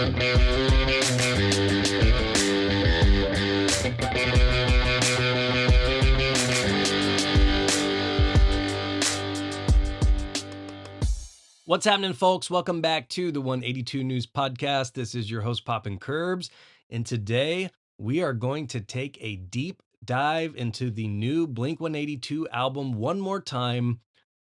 What's happening, folks? Welcome back to the 182 News Podcast. This is your host, Poppin' Curbs, and today we are going to take a deep dive into the new Blink-182 album One More Time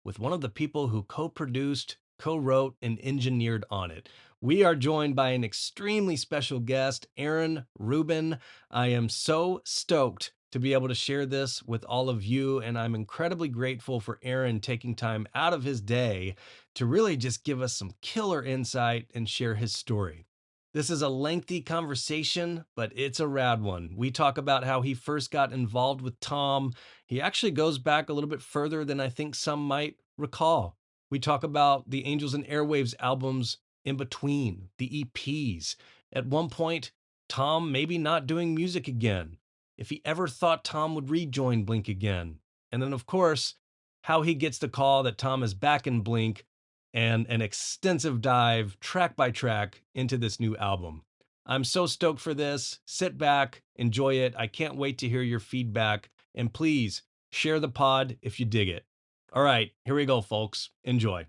with one of the people who co-produced, co-wrote, and engineered on it. We are joined by an extremely special guest, Aaron Rubin. I am so stoked to be able to share this with all of you, and I'm incredibly grateful for Aaron taking time out of his day to really just give us some killer insight and share his story. This is a lengthy conversation, but it's a rad one. We talk about how he first got involved with Tom. He actually goes back a little bit further than I think some might recall. We talk about the Angels and Airwaves albums in between, the EPs. At one point, Tom maybe not doing music again, if he ever thought Tom would rejoin Blink again. And then, of course, how he gets the call that Tom is back in Blink, and an extensive dive, track by track, into this new album. I'm so stoked for this. Sit back, enjoy it. I can't wait to hear your feedback. And please, share the pod if you dig it. All right, here we go, folks. Enjoy.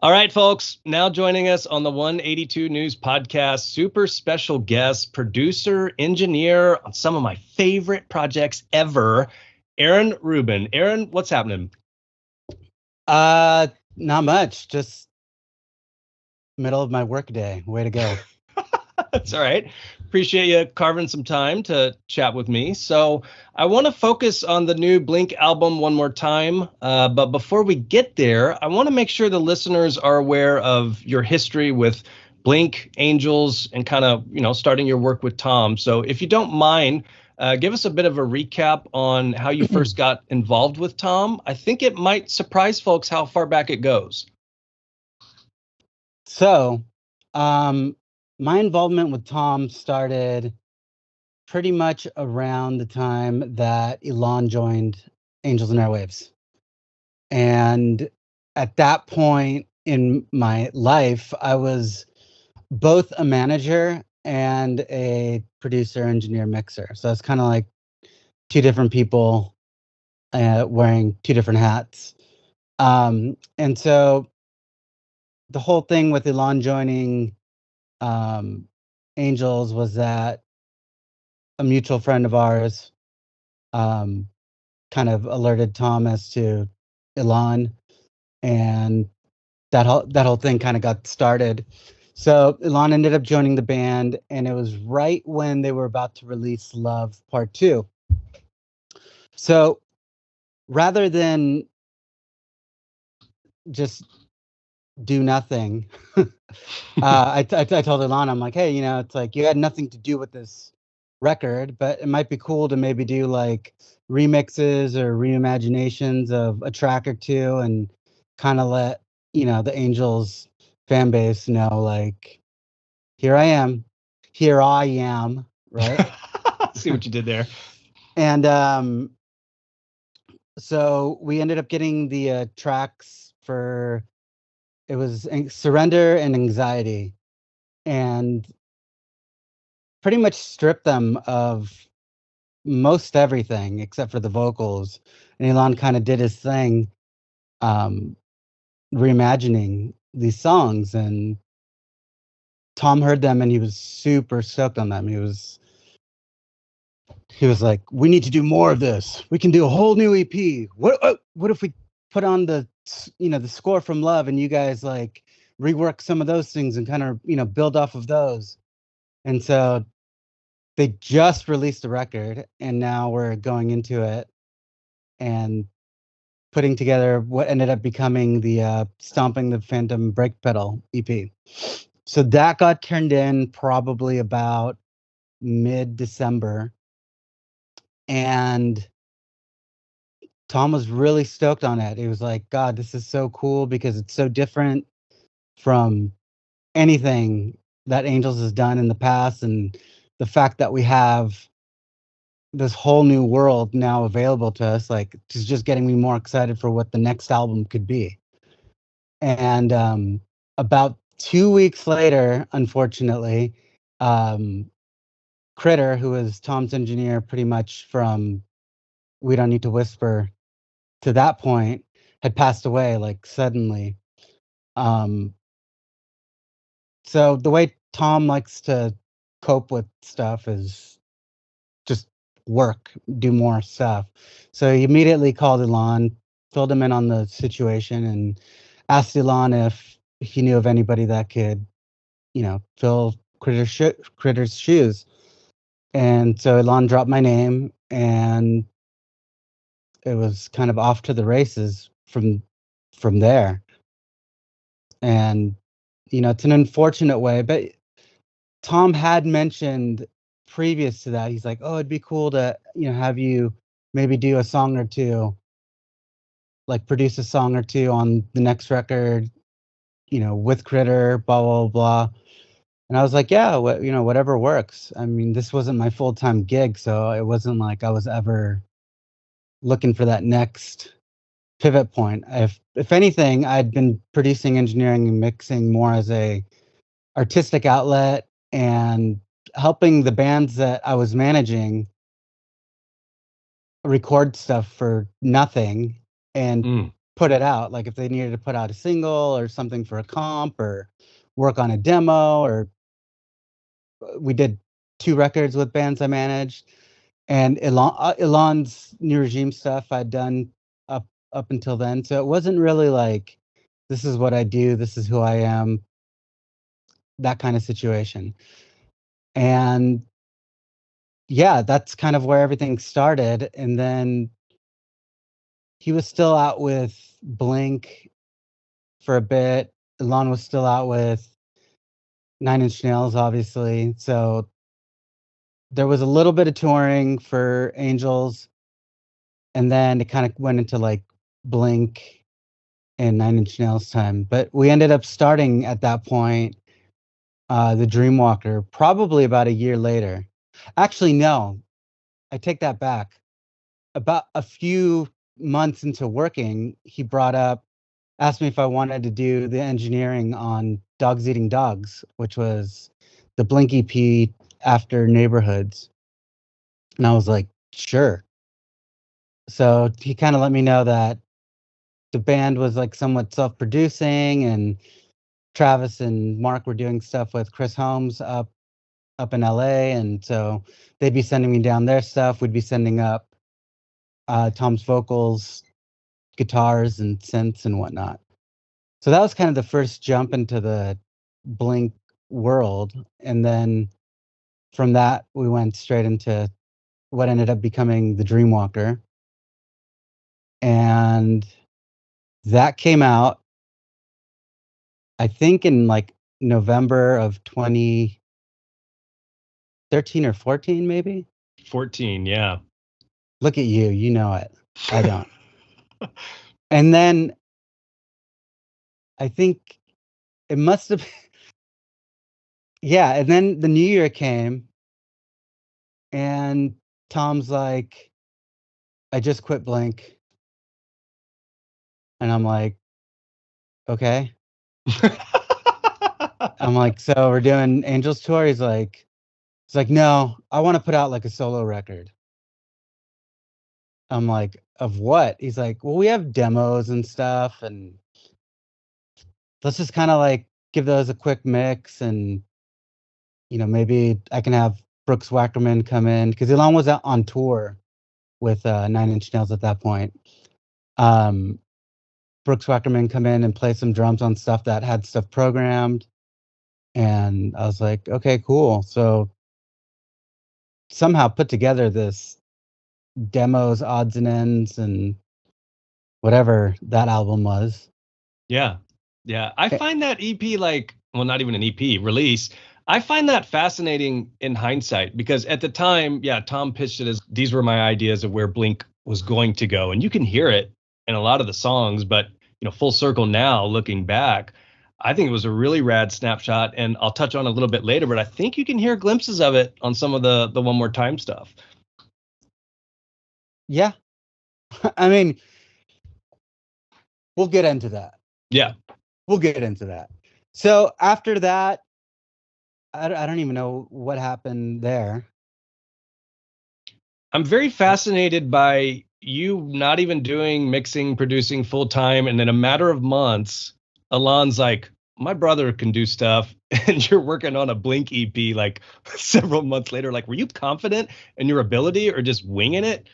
All right, folks, now joining us on the 182 News Podcast, super special guest, producer, engineer on some of my favorite projects ever, Aaron Rubin. Aaron, what's happening? Not much, just middle of my workday. Way to go. That's all right. Appreciate you carving some time to chat with me. So I want to focus on the new Blink album One More Time. But before we get there, I want to make sure the listeners are aware of your history with Blink, Angels, and kind of, starting your work with Tom. So if you don't mind, give us a bit of a recap on how you first got involved with Tom. I think it might surprise folks how far back it goes. So, my involvement with Tom started pretty much around the time that Elon joined Angels and Airwaves. And at that point in my life, I was both a manager and a producer, engineer, mixer. So it's kind of like two different people wearing two different hats. And so the whole thing with Elon joining Angels was that a mutual friend of ours kind of alerted Tom as to Elon, and that whole thing kind of got started. So Elon ended up joining the band, and it was right when they were about to release Love Part 2. So rather than just do nothing, I told Elon, I'm like, hey, it's like you had nothing to do with this record, but it might be cool to maybe do like remixes or reimaginations of a track or two and kind of let, the Angels fan base know, like, here I am, right? See what you did there. And so we ended up getting the tracks for, it was Surrender and Anxiety, and pretty much stripped them of most everything except for the vocals. And Elon kind of did his thing, reimagining these songs. And Tom heard them and he was super stoked on them. He was like, we need to do more of this. We can do a whole new EP. What if we put on the score from Love, and you guys like rework some of those things and kind of, build off of those. And so they just released the record, and now we're going into it and putting together what ended up becoming the Stomping the Phantom Brake Pedal EP. So that got turned in probably about mid-December. And Tom was really stoked on it. He was like, God, this is so cool because it's so different from anything that Angels has done in the past. And the fact that we have this whole new world now available to us. Like, it's just getting me more excited for what the next album could be. And about 2 weeks later, unfortunately, um, Critter, who was Tom's engineer pretty much from We Don't Need to Whisper to that point, had passed away like suddenly. Um, so the way Tom likes to cope with stuff is just work, do more stuff. So he immediately called Elon, filled him in on the situation, and asked Elon if he knew of anybody that could, fill Critter's shoes. And so Elon dropped my name, and it was kind of off to the races from there. And it's an unfortunate way, but Tom had mentioned previous to that, he's like, "Oh, it'd be cool to, have you maybe do a song or two, like produce a song or two on the next record, with Critter, blah blah blah." And I was like, "Yeah, whatever works." I mean, this wasn't my full-time gig, so it wasn't like I was ever looking for that next pivot point. If anything, I'd been producing, engineering, and mixing more as a artistic outlet and helping the bands that I was managing record stuff for nothing and Mm. put it out. Like if they needed to put out a single or something for a comp or work on a demo, or we did 2 records with bands I managed. And Elon's New Regime stuff I'd done up until then. So it wasn't really like, this is what I do, this is who I am, that kind of situation. And yeah, that's kind of where everything started. And then he was still out with Blink for a bit. Elon was still out with Nine Inch Nails, obviously. So there was a little bit of touring for Angels, and then it kind of went into like Blink and Nine Inch Nails time. But we ended up starting at that point the Dreamwalker probably about a year later. Actually, no, I take that back. About a few months into working, he asked me if I wanted to do the engineering on Dogs Eating Dogs, which was the Blink EP after Neighborhoods. And I was like, sure. So he kind of let me know that the band was like somewhat self-producing, and Travis and Mark were doing stuff with Chris Holmes up in LA. And so they'd be sending me down their stuff. We'd be sending up Tom's vocals, guitars, and synths and whatnot. So that was kind of the first jump into the Blink world. And then from that, we went straight into what ended up becoming the Dreamwalker. And that came out, I think, in like November of 2013 or 14, maybe. 14, yeah. Look at you, you know it. I don't. And then I think it must have, yeah. And then the new year came, and Tom's like, "I just quit Blink." And I'm like, "Okay." I'm like, "So we're doing Angels tour?" He's like, "No, I want to put out like a solo record." I'm like, "Of what?" He's like, "Well, we have demos and stuff, and let's just kind of like give those a quick mix, and maybe I can have Brooks Wackerman come in," because Elon was out on tour with Nine Inch Nails at that point. Um, Brooks Wackerman come in and play some drums on stuff that had stuff programmed, and I was like, "Okay, cool." So somehow put together this demos, odds and ends, and whatever that album was. Yeah. Yeah. I Eh, find that EP like, well, not even an EP release. I find that fascinating in hindsight because at the time, yeah, Tom pitched it as these were my ideas of where Blink was going to go. And you can hear it in a lot of the songs, but full circle now looking back, I think it was a really rad snapshot. And I'll touch on it a little bit later, but I think you can hear glimpses of it on some of the One More Time stuff. Yeah. I mean, we'll get into that. Yeah. We'll get into that. So after that, I don't even know what happened there. I'm very fascinated by you not even doing mixing, producing full time, and in a matter of months, Alon's like, my brother can do stuff, and you're working on a Blink EP like several months later. Like, were you confident in your ability or just winging it?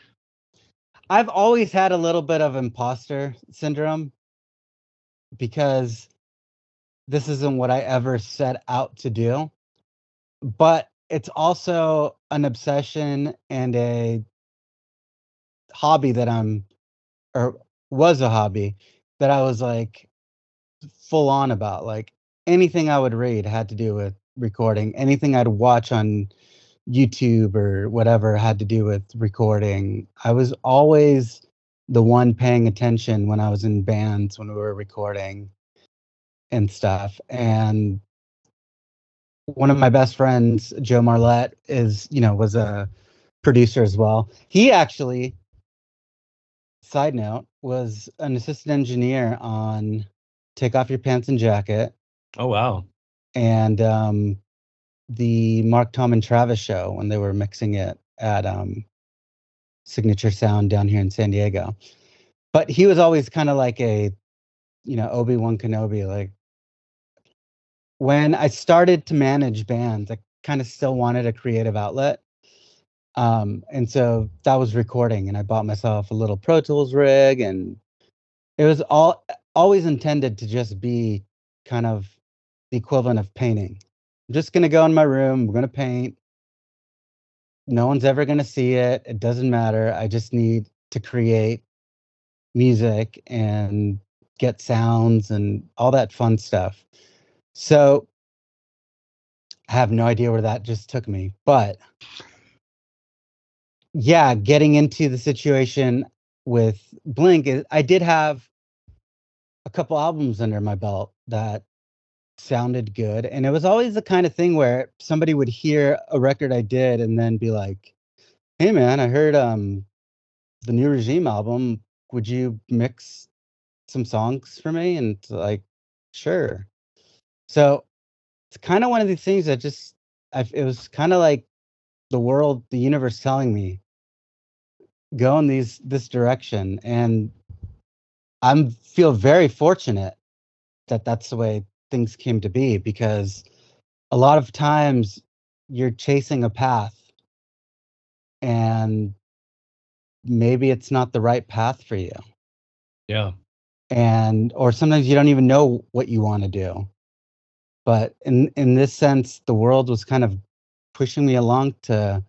I've always had a little bit of imposter syndrome because this isn't what I ever set out to do. But it's also an obsession and a hobby that or was a hobby that I was like full on about. Like anything I would read had to do with recording, anything I'd watch on YouTube or whatever had to do with recording. I was always the one paying attention when I was in bands when we were recording and stuff. And one of my best friends, Joe Marlette, was a producer as well. He actually, side note, was an assistant engineer on Take Off Your Pants and Jacket Oh, wow. and the Mark, Tom, and Travis show when they were mixing it at Signature Sound down here in San Diego. But he was always kind of like Obi-Wan Kenobi. Like when I started to manage bands, I kind of still wanted a creative outlet. And so that was recording, and I bought myself a little Pro Tools rig, and it was always intended to just be kind of the equivalent of painting. I'm just gonna go in my room, we're gonna paint. No one's ever gonna see it. It doesn't matter. I just need to create music and get sounds and all that fun stuff. So I have no idea where that just took me, but yeah, getting into the situation with Blink, I did have a couple albums under my belt that sounded good. And it was always the kind of thing where somebody would hear a record I did and then be like, "Hey man, I heard the new Regime album. Would you mix some songs for me?" And it's like, "Sure." So it's kind of one of these things that it was kind of like the universe telling me, go in this direction. And I feel very fortunate that that's the way things came to be, because a lot of times you're chasing a path and maybe it's not the right path for you. Yeah. And or sometimes you don't even know what you want to do. But in this sense, the world was kind of pushing me along to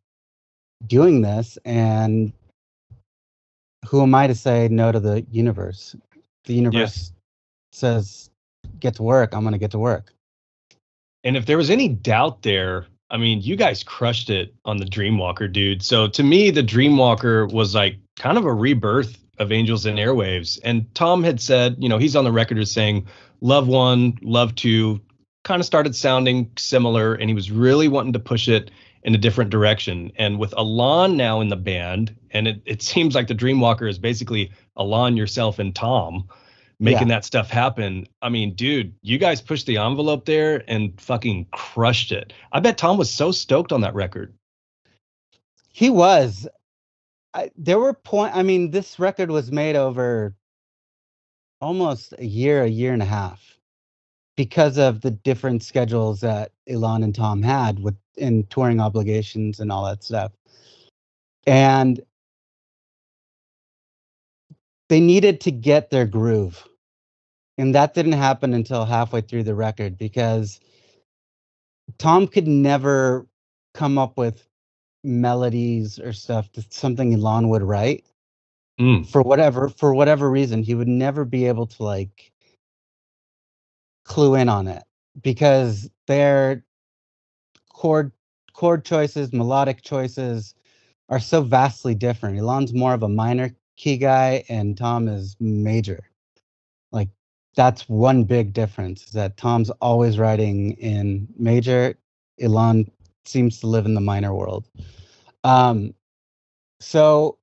doing this, and who am I to say no to the universe? The Yeah. universe says get to work, I'm going to get to work. And if there was any doubt there, I mean, you guys crushed it on the Dreamwalker, dude. So to me, the Dreamwalker was like kind of a rebirth of Angels and Airwaves. And Tom had said, he's on the record as saying Love One, Love Two kind of started sounding similar, and he was really wanting to push it in a different direction. And with Alon now in the band, and it seems like the Dreamwalker is basically Alon, yourself, and Tom making Yeah, that stuff happen. I mean, dude, you guys pushed the envelope there and fucking crushed it. I bet Tom was so stoked on that record. he was. There were I mean, this record was made over almost a year and a half, because of the different schedules that Elon and Tom had with in touring obligations and all that stuff. And they needed to get their groove. And that didn't happen until halfway through the record, because Tom could never come up with melodies or stuff that's something Elon would write. Mm, For whatever reason, he would never be able to like clue in on it, because their chord chord choices, melodic choices are so vastly different. Elon's more of a minor key guy and Tom is major. Like that's one big difference, is that Tom's always writing in major. Elon seems to live in the minor world. Um, so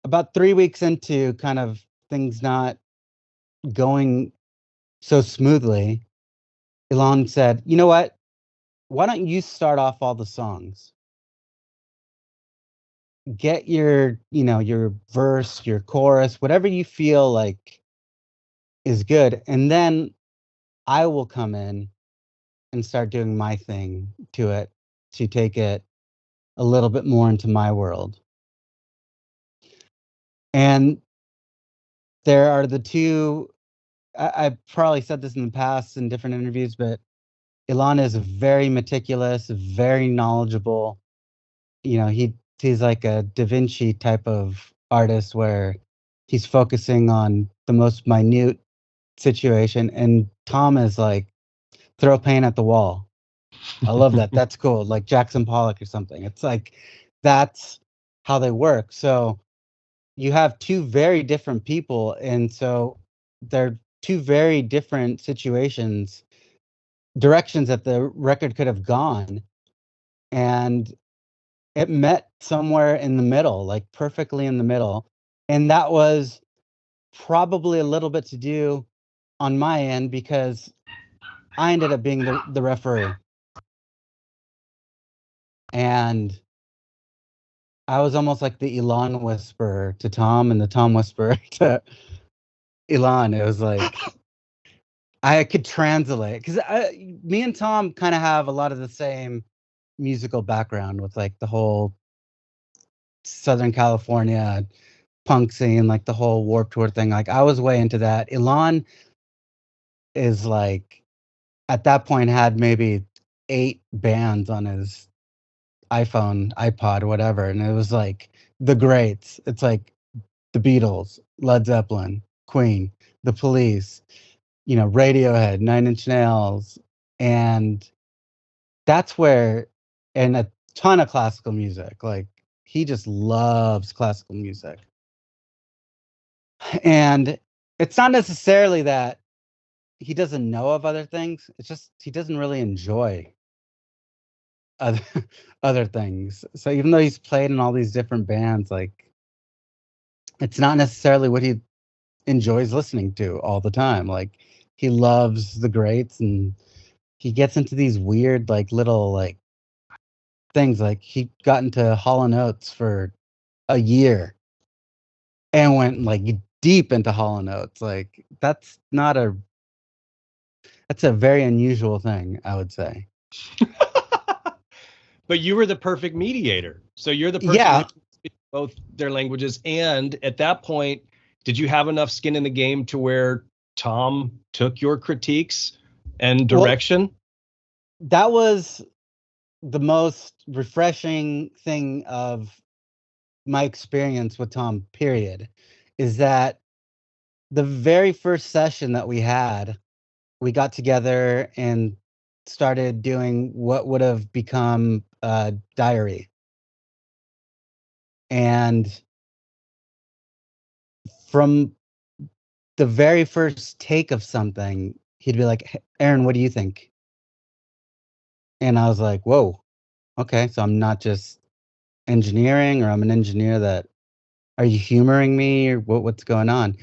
about 3 weeks into kind of things not going so smoothly, Elon said, "You know what? Why don't you start off all the songs? Get your verse, your chorus, whatever you feel like is good, and then I will come in and start doing my thing to it to take it a little bit more into my world." And there are the two. I've probably said this in the past in different interviews, but Ilan is very meticulous, very knowledgeable. He's like a Da Vinci type of artist where he's focusing on the most minute situation, and Tom is like throw paint at the wall. I love that. That's cool. Like Jackson Pollock or something. It's like that's how they work. So you have two very different people, and so they're two very different situations, directions that the record could have gone, and it met somewhere in the middle, like perfectly in the middle. And that was probably a little bit to do on my end because I ended up being the referee. And I was almost like the Elon whisperer to Tom and the Tom whisperer to Elon. It was like I could translate because me and Tom kind of have a lot of the same musical background with like the whole Southern California punk scene, like the whole Warped Tour thing. Like I was way into that. Elon is like at that point had maybe 8 bands on his iPhone, iPod, whatever, and it was like the greats. It's like the Beatles, Led Zeppelin, Queen, The Police, Radiohead, Nine Inch Nails, and that's where, and a ton of classical music. Like he just loves classical music. And it's not necessarily that he doesn't know of other things. It's just he doesn't really enjoy other other things. So even though he's played in all these different bands, like it's not necessarily what he enjoys listening to all the time. Like he loves the greats, and he gets into these weird like little like things. Like he got into Hall and Oates for a year and went like deep into Hall and Oates. Like that's a very unusual thing, I would say. But you were the perfect mediator. So you're the person who Yeah. speaks both their languages. And at that point, did you have enough skin in the game to where Tom took your critiques and Well, direction? that was the most refreshing thing of my experience with Tom, period, is that the very first session that we had, we got together and started doing what would have become a diary. And from the very first take of something, he'd be like, Aaron, what do you think? And I was like, whoa, okay. So I'm not just engineering, or I'm an engineer that, are you humoring me, or what's going on?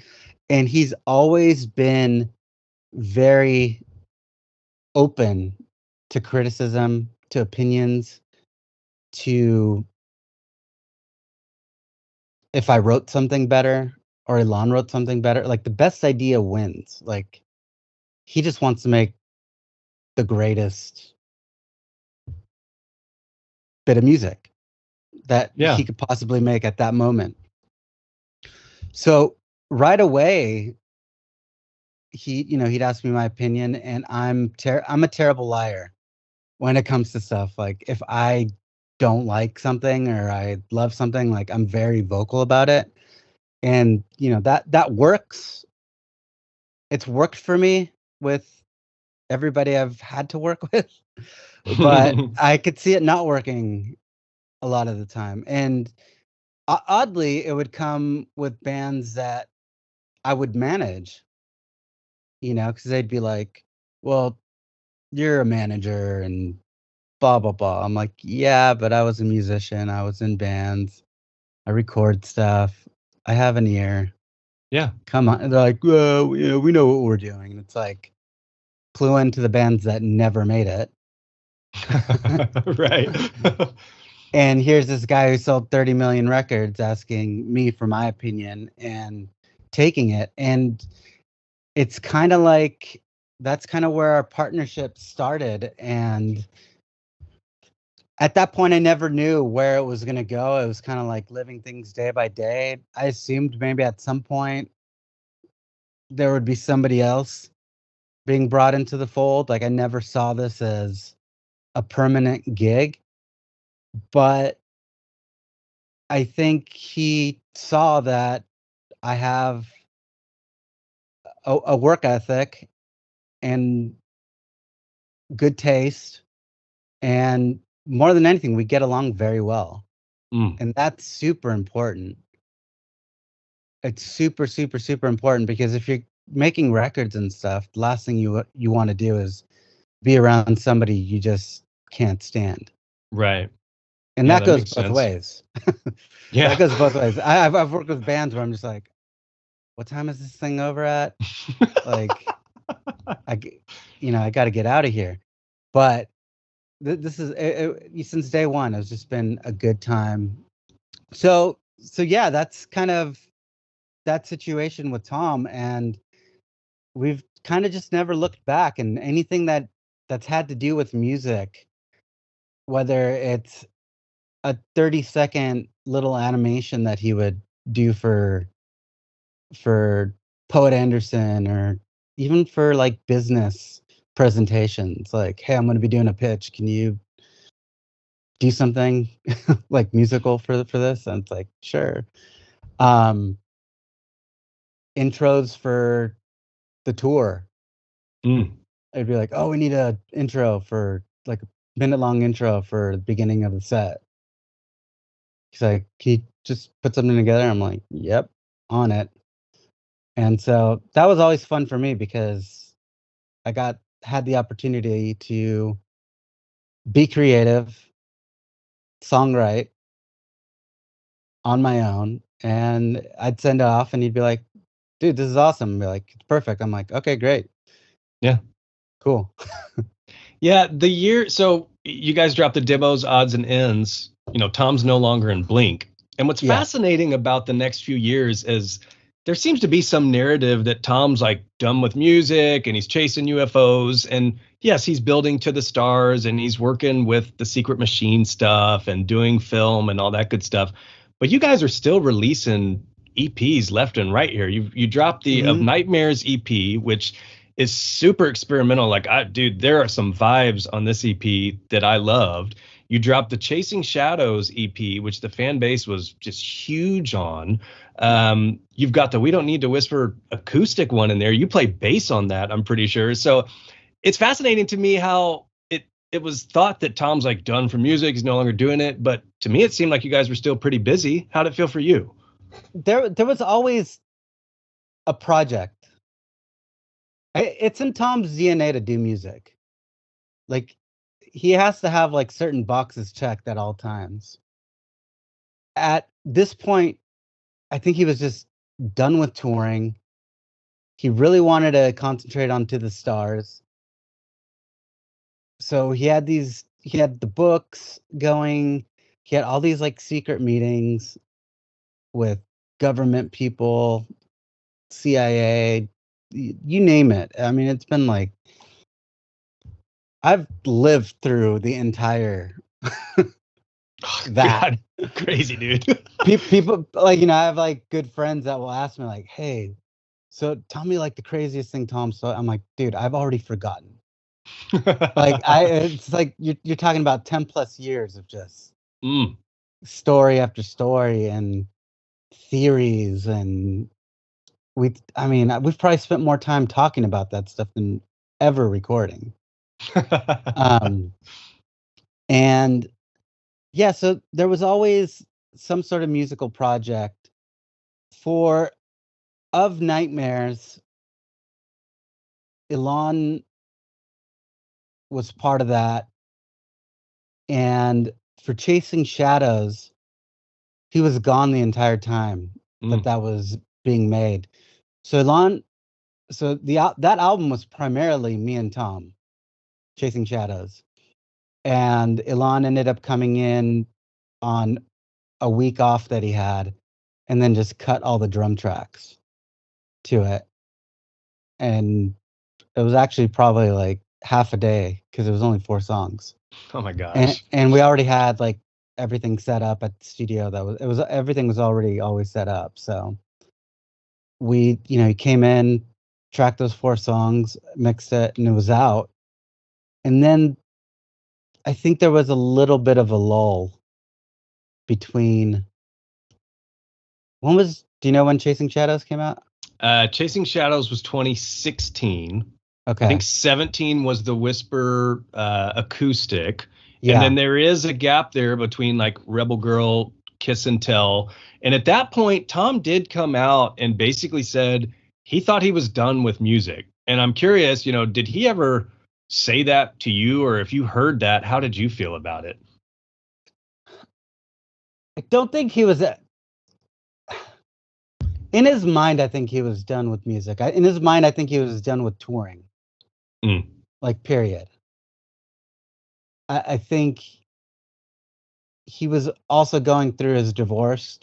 And he's always been very open to criticism, to opinions, to if I wrote something better or Elon wrote something better, like the best idea wins. Like he just wants to make the greatest bit of music that Yeah. he could possibly make at that moment. So right away, he'd ask me my opinion, and I'm a terrible liar when it comes to stuff. Like if I don't like something or I love something, like I'm very vocal about it. And that works. It's worked for me with everybody I've had to work with, but I could see it not working a lot of the time. And oddly, it would come with bands that I would manage, because they'd be like, well, you're a manager and blah, blah, blah. I'm like, yeah, but I was a musician. I was in bands. I record stuff. I have an ear. Yeah. Come on. And they're like, well, we know what we're doing. And it's like, clue into the bands that never made it. Right. And here's this guy who sold 30 million records asking me for my opinion and taking it. And it's kind of like, that's kind of where our partnership started. And at that point, I never knew where it was going to go. It was kind of like living things day by day. I assumed maybe at some point there would be somebody else being brought into the fold. Like I never saw this as a permanent gig, but I think he saw that I have a work ethic and good taste, and more than anything, we get along very well, and that's super important. It's super, super, super important because if you're making records and stuff, the last thing you want to do is be around somebody you just can't stand. Right. And Yeah, that that goes makes both sense. ways. Yeah. That goes both ways. I've worked with bands where I'm just like, what time is this thing over at? Like, I got to get out of here. But this is since day one. It's just been a good time. So yeah, that's kind of that situation with Tom, and we've kind of just never looked back. And anything that's had to do with music, whether it's a 30-second little animation that he would do for Poet Anderson, or even for like business presentations, like, hey, I'm going to be doing a pitch, can you do something like musical for this? And it's like, sure. um Intros for the tour, I'd be like, oh, we need a intro for like a minute long intro for the beginning of the set. He's like, can you just put something together? I'm like, yep, on it. And so that was always fun for me because had the opportunity to be creative, songwrite on my own, and I'd send it off and he'd be like, dude, this is awesome. I'd be like, it's perfect. I'm like, okay, great. Yeah. Cool. Yeah, so you guys dropped the demos, odds and ends. Tom's no longer in Blink. And what's Yeah. fascinating about the next few years is there seems to be some narrative that Tom's like done with music and he's chasing UFOs. And yes, he's building to the stars and he's working with the Secret Machine stuff and doing film and all that good stuff. But you guys are still releasing EPs left and right here. You dropped the Of Nightmares EP, which is super experimental. Like, dude, there are some vibes on this EP that I loved. You dropped the Chasing Shadows EP, which the fan base was just huge on. You've got the We Don't Need to Whisper acoustic one in there. You play bass on that, I'm pretty sure. So it's fascinating to me how it was thought that Tom's like done for music. He's no longer doing it. But to me, it seemed like you guys were still pretty busy. How'd it feel for you? There was always a project. It's in Tom's DNA to do music. Like, he has to have like certain boxes checked at all times. At this point, I think he was just done with touring. He really wanted to concentrate on To the Stars. So he had the books going. He had all these like secret meetings with government people, CIA, you name it. I mean, it's been like, I've lived through the entire that. God, crazy, dude. People like, I have like good friends that will ask me like, hey, so tell me like the craziest thing Tom saw. I'm like, dude, I've already forgotten. Like, it's like you're talking about 10 plus years of just story after story and theories, and we've probably spent more time talking about that stuff than ever recording. And yeah, so there was always some sort of musical project for Of Nightmares. Elon was part of that, and for Chasing Shadows, he was gone the entire time. that that was being made. So that album was primarily me and Tom, Chasing Shadows. And Ilan ended up coming in on a week off that he had, and then just cut all the drum tracks to it. And it was actually probably like half a day because it was only 4 songs. Oh my gosh. And we already had like everything set up at the studio. Everything was already always set up. So he came in, tracked those 4 songs, mixed it, and it was out. And then I think there was a little bit of a lull between do you know when Chasing Shadows came out? Chasing Shadows was 2016. Okay. I think 17 was the Whisper acoustic. Yeah. And then there is a gap there between like Rebel Girl, Kiss and Tell. And at that point, Tom did come out and basically said he thought he was done with music. And I'm curious, did he ever say that to you? Or if you heard that, how did you feel about it? I don't think he was in his mind. I think he was done with music. In his mind, I think he was done with touring. Like, period. I think he was also going through his divorce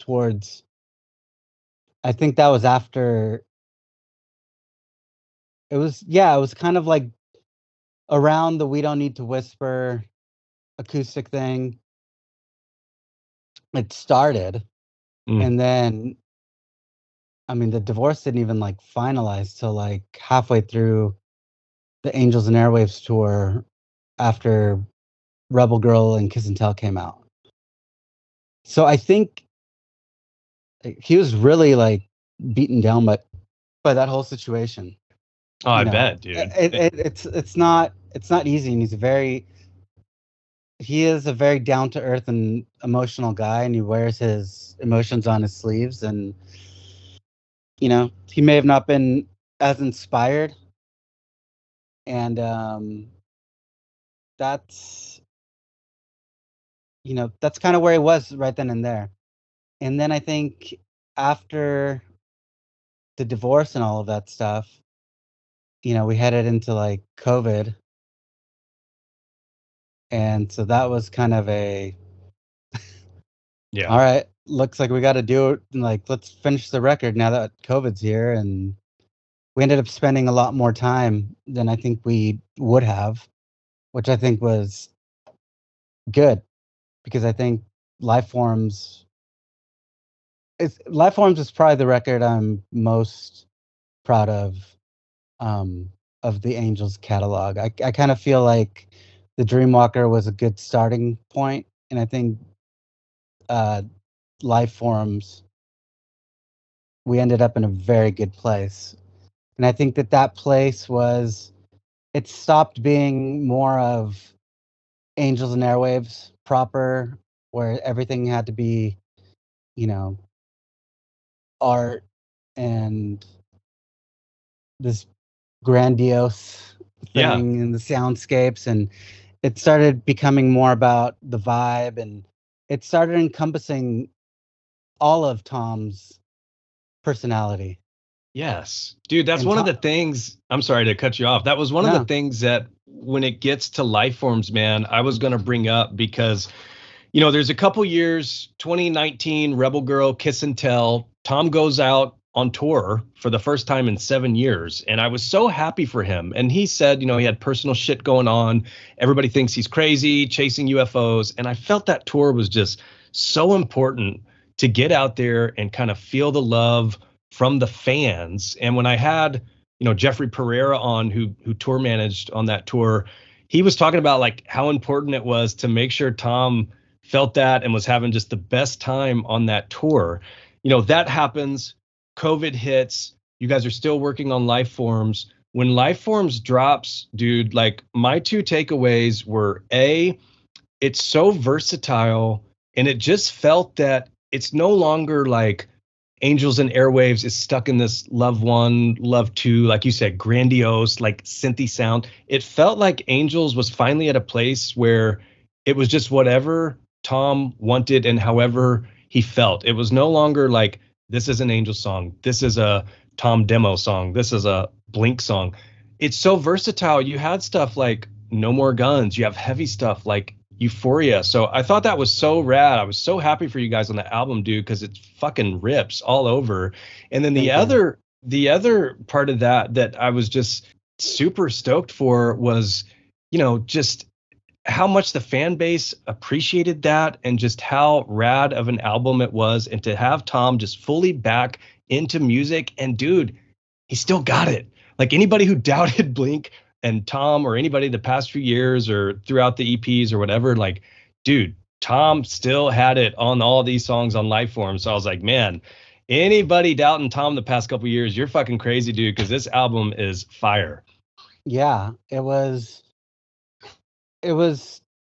I think that was after. It was kind of like around the We Don't Need to Whisper acoustic thing. It started, and then, I mean, the divorce didn't even like finalize till like halfway through the Angels and Airwaves tour after Rebel Girl and Kiss and Tell came out. So I think he was really like beaten down by that whole situation. Oh, I bet, dude. It's not easy, and he is a very down to earth and emotional guy, and he wears his emotions on his sleeves, and he may have not been as inspired, and that's kind of where he was right then and there. And then I think after the divorce and all of that stuff, we headed into like COVID. And so that was kind of all right, looks like we got to do it. Like, let's finish the record now that COVID's here. And we ended up spending a lot more time than I think we would have, which I think was good, because I think Lifeforms is probably the record I'm most proud of the Angels catalog. I kind of feel like the Dreamwalker was a good starting point, and I think Lifeforms, we ended up in a very good place. And I think that place it stopped being more of Angels and Airwaves proper, where everything had to be, art and this grandiose thing and the soundscapes, and it started becoming more about the vibe, and it started encompassing all of Tom's personality. Yes, dude, that's one of the things. I'm sorry to cut you off. That was one of the things that when it gets to Lifeforms, man, I was going to bring up, because there's a couple years, 2019, Rebel Girl, Kiss and Tell, Tom goes out on tour for the first time in 7 years. And I was so happy for him. And he said, he had personal shit going on. Everybody thinks he's crazy, chasing UFOs. And I felt that tour was just so important to get out there and kind of feel the love from the fans. And when I had, Jeffrey Pereira on, who tour managed on that tour, he was talking about like how important it was to make sure Tom felt that and was having just the best time on that tour. That happens. COVID hits. You guys are still working on Lifeforms. When Lifeforms drops, dude, like my 2 takeaways were it's so versatile, and it just felt that it's no longer like Angels and Airwaves is stuck in this love 1, love 2, like you said, grandiose, like synthy sound. It felt like Angels was finally at a place where it was just whatever Tom wanted and however he felt. It was no longer like this is an Angels song, this is a Tom demo song, this is a Blink song. It's so versatile. You had stuff like No More Guns, you have heavy stuff like Euphoria. So I thought that was so rad. I was so happy for you guys on the album, dude, because it fucking rips all over. And then Thank you. the other part of that I was just super stoked for was, just how much the fan base appreciated that and just how rad of an album it was. And to have Tom just fully back into music, and dude, he still got it. Like anybody who doubted Blink and Tom, or anybody the past few years or throughout the EPs or whatever, like, dude, Tom still had it on all these songs on Lifeform. So I was like, man, anybody doubting Tom the past couple years, you're fucking crazy, dude, because this album is fire. Yeah, it was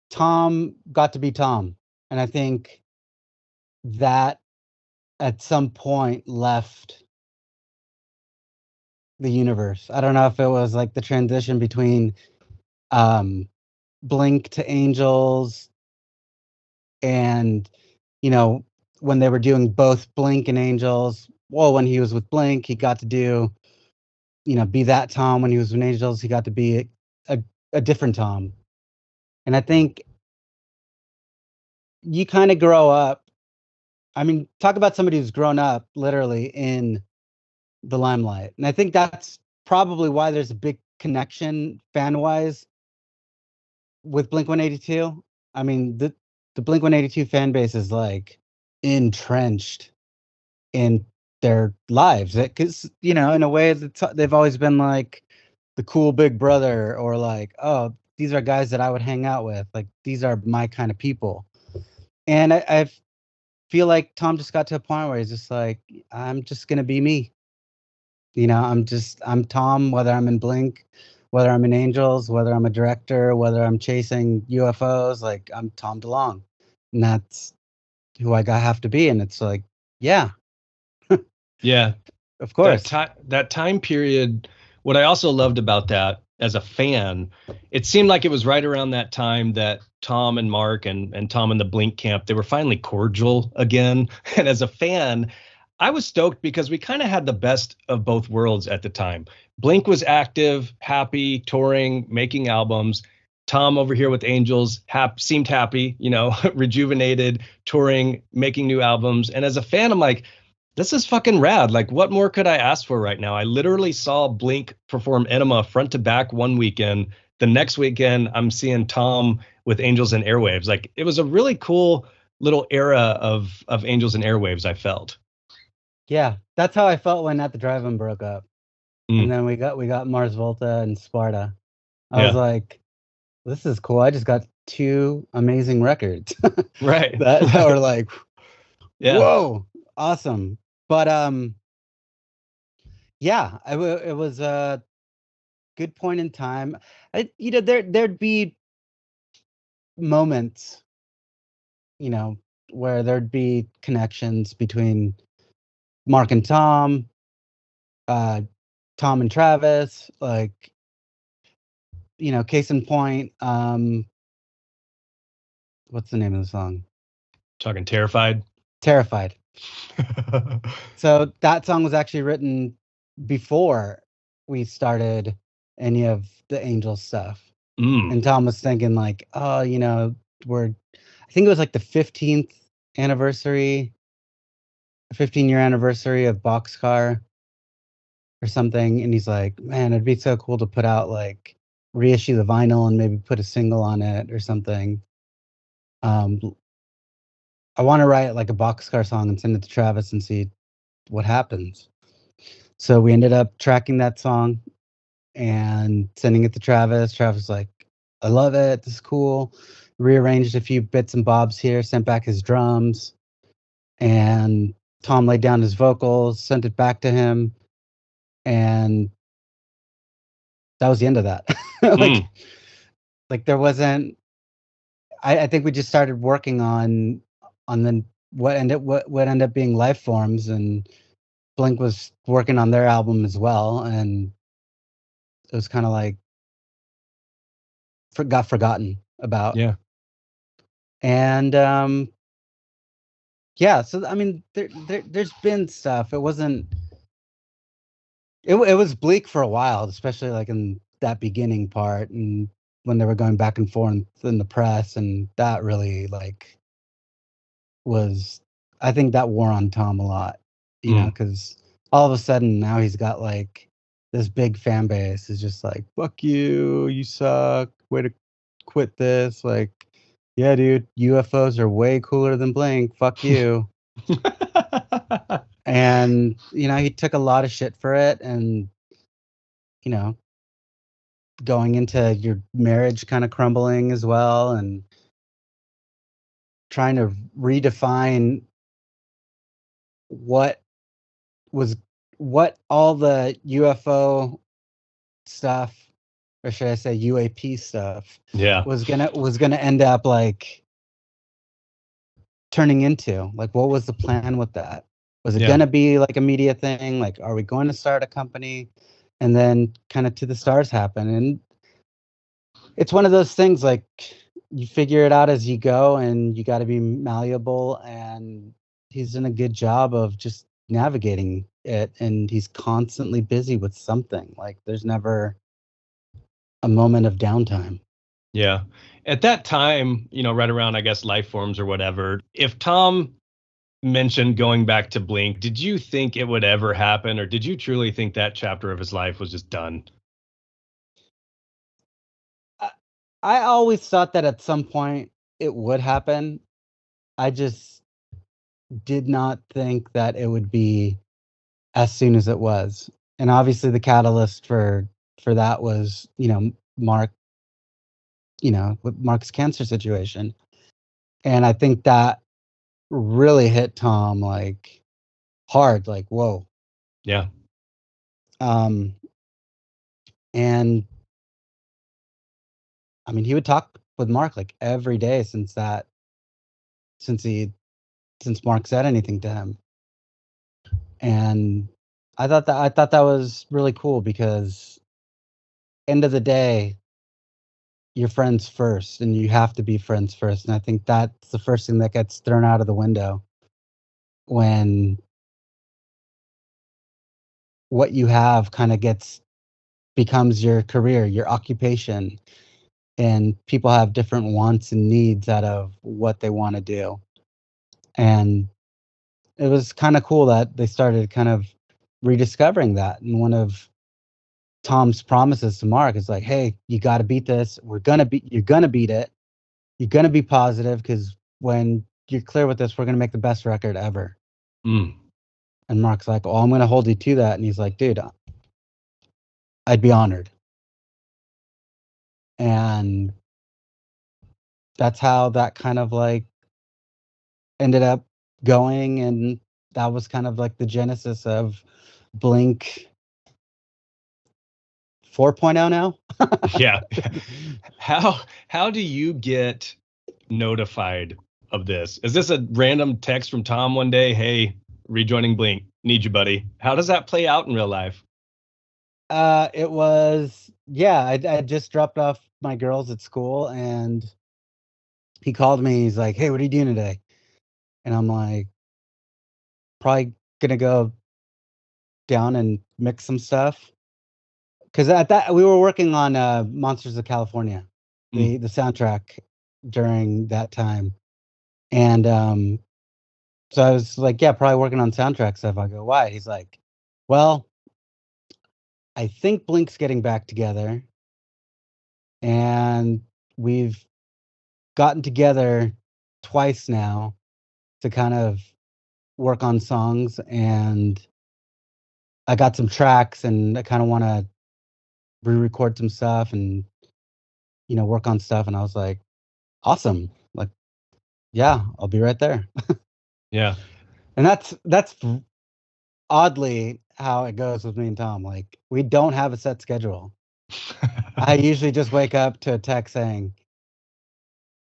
Tom got to be Tom. And I think that at some point left the universe. I don't know if it was like the transition between um Blink to Angels, and when they were doing both Blink and Angels. Well, when he was with Blink, he got to do, be that Tom. When he was with Angels, he got to be a different Tom. And I think you kind of grow up. I mean, talk about somebody who's grown up literally in the limelight. And I think that's probably why there's a big connection fan wise with Blink 182. I mean, the Blink 182 fan base is like entrenched in their lives, because in a way they've always been like the cool big brother, or like, oh, these are guys that I would hang out with, like these are my kind of people. And I feel like Tom just got to a point where he's just like, I'm just gonna be me. I'm Tom, whether I'm in Blink, whether I'm in Angels, whether I'm a director, whether I'm chasing UFOs, like I'm Tom DeLonge. And that's who have to be. And it's like, yeah, Yeah, of course. that time period, what I also loved about that as a fan, it seemed like it was right around that time that Tom and Mark and Tom in the Blink camp, they were finally cordial again. And as a fan, I was stoked because we kind of had the best of both worlds at the time. Blink was active, happy, touring, making albums. Tom over here with Angels seemed happy, rejuvenated, touring, making new albums. And as a fan, I'm like, this is fucking rad. Like, what more could I ask for right now? I literally saw Blink perform Enema front to back one weekend. The next weekend, I'm seeing Tom with Angels and Airwaves. Like, it was a really cool little era of Angels and Airwaves, I felt. Yeah, that's how I felt when At the Drive-In broke up. And Mm, then we got Mars Volta and Sparta. I was yeah. like, this is cool. I just got two amazing records Right. that were like, Yeah. whoa, awesome. But yeah, it was a good point in time. There'd be moments, you know, where there'd be connections between Mark and Tom, uh, Tom and Travis, like, case in point, what's the name of the song? Talking Terrified. Terrified. So that song was actually written before we started any of the Angels stuff. Mm, And Tom was thinking like, oh, I think it was like the 15th anniversary, 15-year anniversary of Boxcar or something. And he's like, man, it'd be so cool to put out like reissue the vinyl and maybe put a single on it or something. Um, I want to write like a Boxcar song and send it to Travis and see what happens. So we ended up tracking that song and sending it to Travis. Travis was like, I love it. This is cool. Rearranged a few bits and bobs here, sent back his drums, and Tom laid down his vocals, sent it back to him, and that was the end of that. like mm. like there wasn't. I think we just started working on the what ended up being Life Forms, and Blink was working on their album as well, and it was kind of like got forgotten about. Yeah. And Yeah, so I mean, there's been stuff. It wasn't. It was bleak for a while, especially like in that beginning part, and when they were going back and forth in the press, and that really like was. I think that wore on Tom a lot, Mm. because all of a sudden now he's got like this big fan base. Is just like, fuck you, you suck. Way to quit this. Like, yeah, dude, UFOs are way cooler than Blink. Fuck you. And he took a lot of shit for it, and you know going into your marriage kind of crumbling as well, and trying to redefine what was what all the UFO stuff, or should I say UAP stuff, Yeah. was gonna end up like turning into. Like, what was the plan with that? Was it Yeah. gonna be like a media thing? Like, are we going to start a company? And then kind of to the stars happen. And it's one of those things, like, you figure it out as you go, and you got to be malleable, and he's done a good job of just navigating it, and he's constantly busy with something. Like, there's never a moment of downtime. Yeah. At that time, right around, I guess, life forms or whatever, if Tom mentioned going back to Blink, did you think it would ever happen, or did you truly think that chapter of his life was just done? I, I always thought that at some point it would happen. I just did not think that it would be as soon as it was. And obviously the catalyst for that was, Mark, with Mark's cancer situation. And I think that really hit Tom like hard, like, whoa. Yeah. Um, and I mean, he would talk with Mark like every day since he since Mark said anything to him. And I thought that was really cool, because end of the day, you're friends first, and you have to be friends first. And I think that's the first thing that gets thrown out of the window when what you have kind of gets becomes your career, your occupation, and people have different wants and needs out of what they want to do. And it was kind of cool that they started kind of rediscovering that. And one of Tom's promises to Mark is like, "Hey, you got to beat this. You're gonna beat it. You're gonna be positive, because when you're clear with this, we're gonna make the best record ever." Mm. And Mark's like, "Oh, I'm gonna hold you to that." And he's like, "Dude, I'd be honored." And that's how that kind of like ended up going, and that was kind of like the genesis of Blink 4.0 now. Yeah. How do you get notified of this? Is this a random text from Tom one day? Hey, rejoining Blink, need you, buddy. How does that play out in real life? It was, yeah, I just dropped off my girls at school, and he called me. He's like, "Hey, what are you doing today?" And I'm like, "Probably gonna go down and mix some stuff." Because at that we were working on Monsters of California, Mm. the soundtrack during that time. And so I was like, "Yeah, probably working on soundtrack stuff." I go, "Why?" He's like, "Well, I think Blink's getting back together, and we've gotten together twice now to kind of work on songs, and I got some tracks, and I kind of want to re-record some stuff, and work on stuff." And I was like, "Awesome. Like, yeah, I'll be right there." Yeah. And that's oddly how it goes with me and Tom. Like, we don't have a set schedule. I usually just wake up to a text saying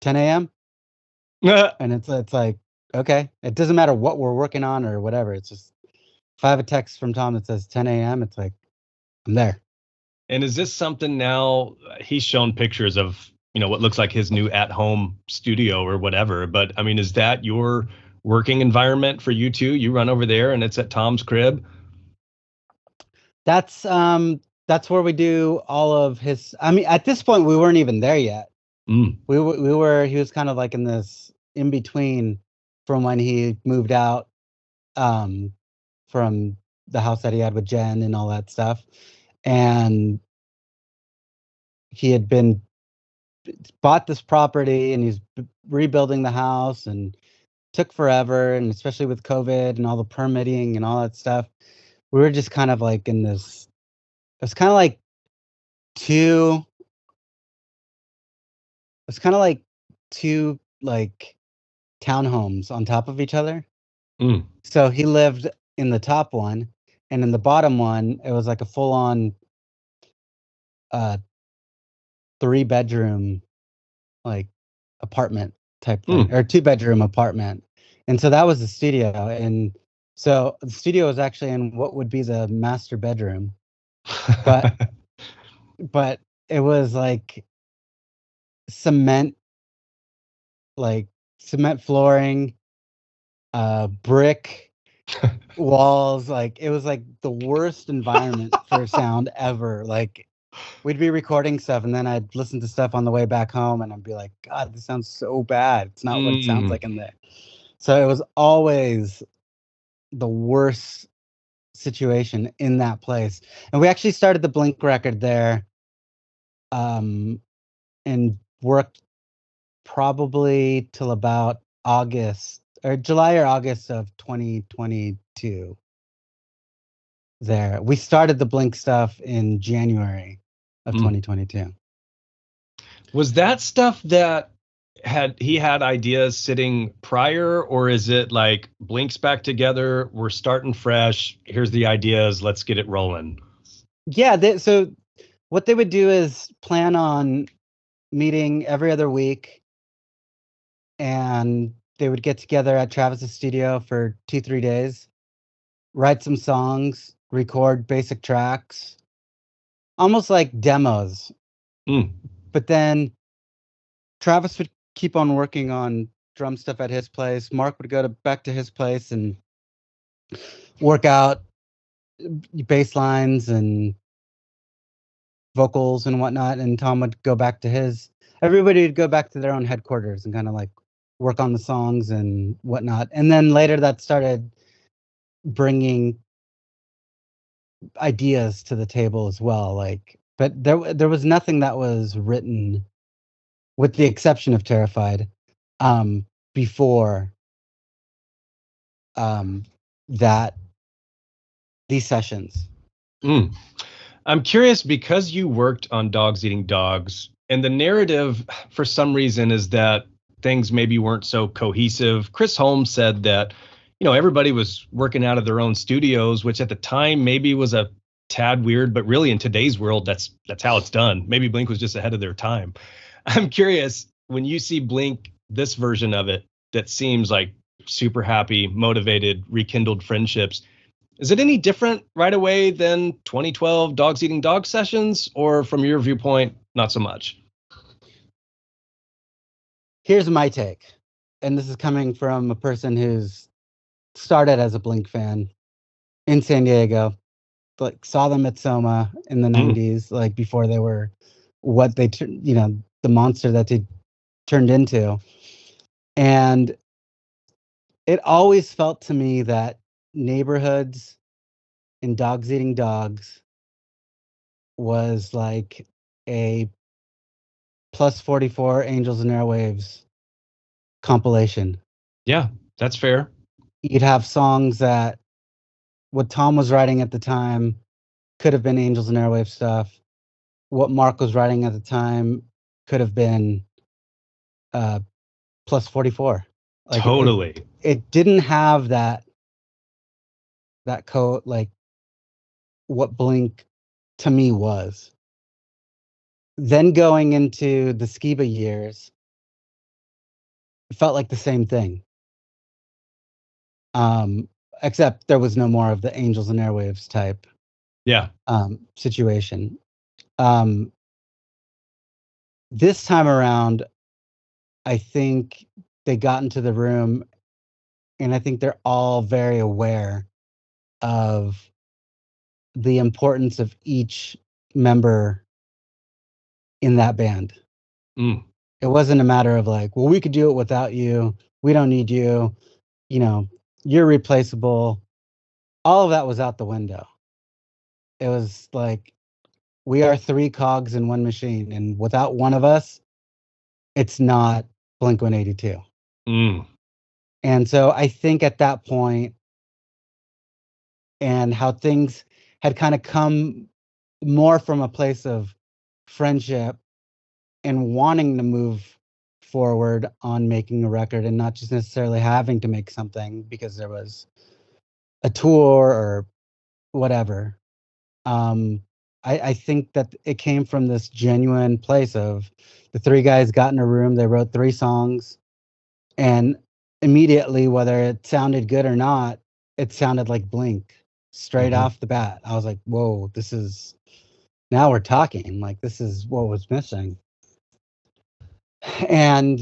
10 a.m. and it's like, okay. It doesn't matter what we're working on or whatever. It's just, if I have a text from Tom that says 10 a.m., it's like, I'm there. And is this something now? He's shown pictures of, what looks like his new at home studio or whatever. But I mean, is that your working environment for you two? You run over there and it's at Tom's crib. That's where we do all of his. I mean, at this point, we weren't even there yet. Mm. We were. He was kind of like in this in between from when he moved out from the house that he had with Jen and all that stuff, and he had been bought this property and he's rebuilding the house and took forever, and especially with COVID and all the permitting and all that stuff, we were just kind of like in this. It was kind of like two. It's kind of like two like townhomes on top of each other. Mm. So he lived in the top one, and in the bottom one, it was like a full on 3-bedroom like apartment type thing, Mm. or 2-bedroom apartment. And so that was the studio. And so the studio was actually in what would be the master bedroom, but but it was cement like cement flooring, brick walls. Like it was like the worst environment for sound ever. Like we'd be recording stuff and then I'd listen to stuff on the way back home and I'd be like, God, this sounds so bad. It's not what it sounds Mm. like in there. So it was always the worst situation in that place. And we actually started the Blink record there, and worked probably till about August or July or August of 2022 there. We started the Blink stuff in January of Mm. 2022. Was that stuff that he had ideas sitting prior, or is it like Blink's back together, we're starting fresh, here's the ideas, let's get it rolling? Yeah, so what they would do is plan on meeting every other week, and they would get together at Travis's studio for 2-3 days, write some songs, record basic tracks, almost like demos. Mm. But then Travis would keep on working on drum stuff at his place. Mark would go back to his place and work out bass lines and vocals and whatnot. And Tom would go back to his. Everybody would go back to their own headquarters and kind of like work on the songs and whatnot. And then later that started bringing ideas to the table as well. Like, but there was nothing that was written, with the exception of Terrified, before that these sessions. Mm. I'm curious, because you worked on Dogs Eating Dogs, and the narrative for some reason is that things maybe weren't so cohesive. Chris Holmes said that, everybody was working out of their own studios, which at the time maybe was a tad weird, but really in today's world, that's how it's done. Maybe Blink was just ahead of their time. I'm curious, when you see Blink, this version of it that seems like super happy, motivated, rekindled friendships, is it any different right away than 2012 Dogs Eating Dogs sessions, or from your viewpoint, not so much? Here's my take, and this is coming from a person who's started as a Blink fan in San Diego, like saw them at Soma in the Mm. 90s, like before they were what they, the monster that they turned into. And it always felt to me that Neighborhoods and Dogs Eating Dogs was like a plus 44 Angels and Airwaves compilation. Yeah, that's fair. You'd have songs that what Tom was writing at the time could have been Angels and Airwaves stuff. What Mark was writing at the time could have been uh, plus 44. Like Totally. it didn't have that code, like what Blink to me was. Then going into the Skiba years, it felt like the same thing. Except there was no more of the Angels and Airwaves type Yeah. situation. This time around, I think they got into the room And I think they're all very aware of the importance of each member in that band. Mm. It wasn't a matter of like, well, we could do it without you. We don't need you. You know, you're replaceable. All of that was out the window. It was like, we are three cogs in one machine, and without one of us, it's not Blink 182. Mm. And so I think at that point, and how things had kind of come more from a place of friendship and wanting to move forward on making a record and not just necessarily having to make something because there was a tour or whatever. I think that it came from this genuine place of the three guys got in a room, they wrote three songs, and immediately, whether it sounded good or not, it sounded like Blink straight Mm-hmm. off the bat. I was like, whoa, now we're talking. Like, this is what was missing. And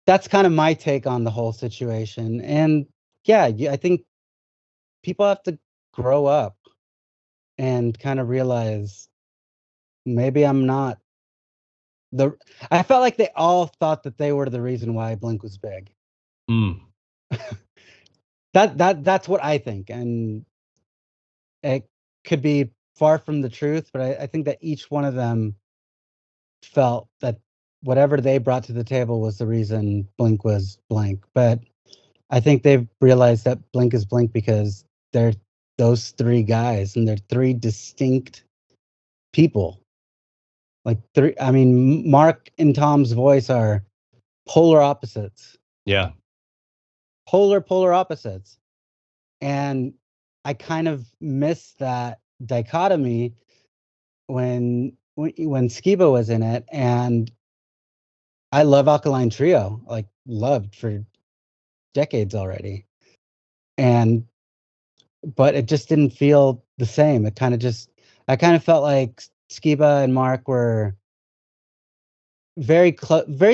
that's kind of my take on the whole situation. And yeah, I think people have to grow up and kind of realize maybe I'm not the. I felt like they all thought that they were the reason why Blink was big. Mm. That's what I think, and it could be far from the truth, but I think that each one of them felt that whatever they brought to the table was the reason Blink was Blink. But I think they've realized that Blink is Blink because they're those three guys and they're three distinct people. Like three, I mean, Mark and Tom's voice are polar opposites. Yeah. Polar opposites. And I kind of miss that dichotomy when Skiba was in it, and I love Alkaline Trio, like loved for decades already. And but it just didn't feel the same. I kind of felt like Skiba and Mark were very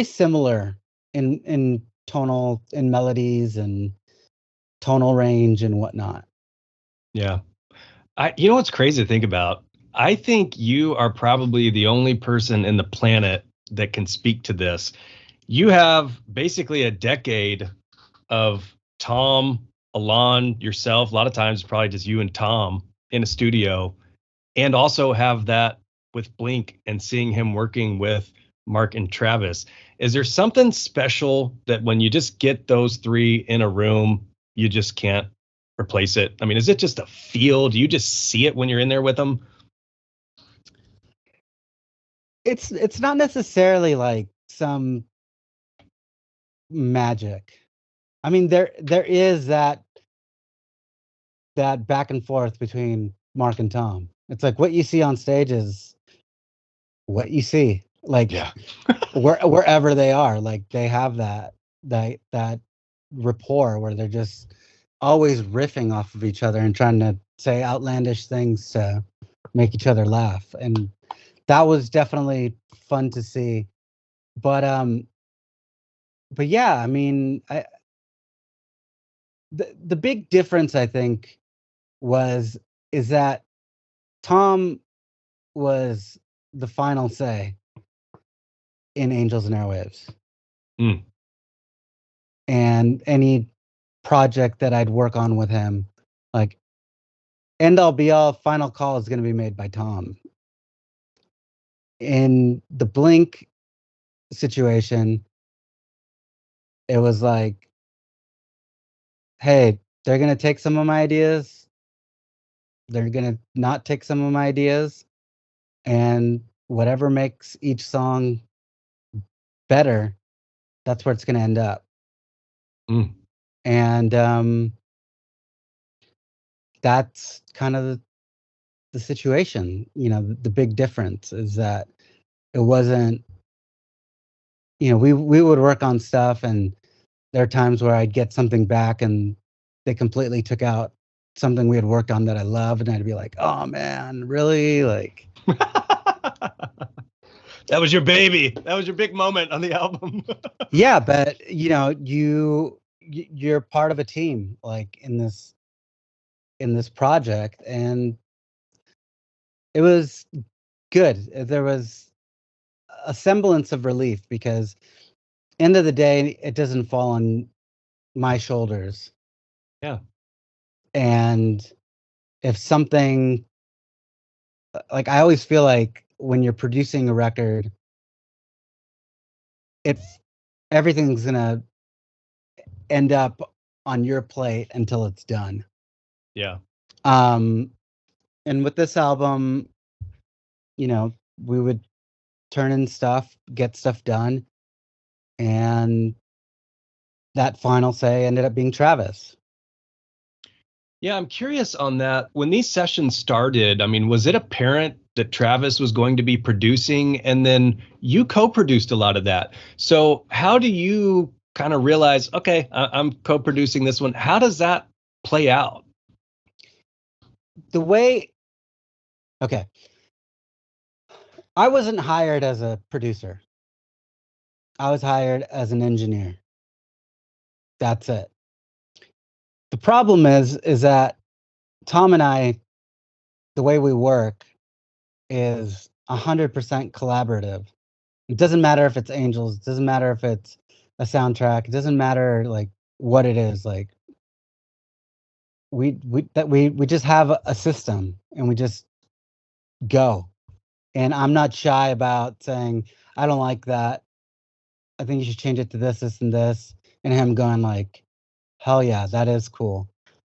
similar in tonal in melodies and tonal range and whatnot. Yeah. You know what's crazy to think about? I think you are probably the only person in the planet that can speak to this. You have basically a decade of Tom, Alon, yourself. A lot of times, it's probably just you and Tom in a studio, and also have that with Blink and seeing him working with Mark and Travis. Is there something special that when you just get those three in a room, you just can't replace it? I mean, is it just a feel? Do you just see it when you're in there with them? It's not necessarily like some magic. I mean, there is that back and forth between Mark and Tom. It's like what you see on stage is what you see. Like Yeah. wherever they are, like they have that rapport where they're just always riffing off of each other and trying to say outlandish things to make each other laugh. And that was definitely fun to see. But but yeah, I mean, the big difference I think was is that Tom was the final say in Angels and Airwaves. Mm. And any project that I'd work on with him, like end all be all, final call is going to be made by Tom. In the Blink situation, it was like, hey, they're going to take some of my ideas. They're going to not take some of my ideas. And whatever makes each song better, that's where it's going to end up. Mm. And that's kind of the situation. You know, the big difference is that it wasn't, you know, we would work on stuff, and there are times where I'd get something back and they completely took out something we had worked on that I loved, and I'd be like, oh man, really? Like, That was your baby. That was your big moment on the album. yeah, but you know, you're part of a team, like in this project, and it was good. There was a semblance of relief because end of the day, it doesn't fall on my shoulders. Yeah. And if something like I always feel like when you're producing a record, if everything's gonna end up on your plate until it's done. Yeah. Um, and with this album, you know, we would turn in stuff, get stuff done, and that final say ended up being Travis. Yeah, I'm curious on that. When these sessions started, I mean, was it apparent that Travis was going to be producing, and then you co-produced a lot of that? So how do you kind of realize, okay, I'm co-producing this one? How does that play out? The way, okay, I wasn't hired as a producer. I was hired as an engineer. That's it. The problem is that Tom and I, the way we work is 100% collaborative. It doesn't matter if it's Angels, it doesn't matter if it's a soundtrack, it doesn't matter like what it is. Like we just have a system and we just go. And I'm not shy about saying, I don't like that. I think you should change it to this, this, and this. And him going like, hell yeah, that is cool.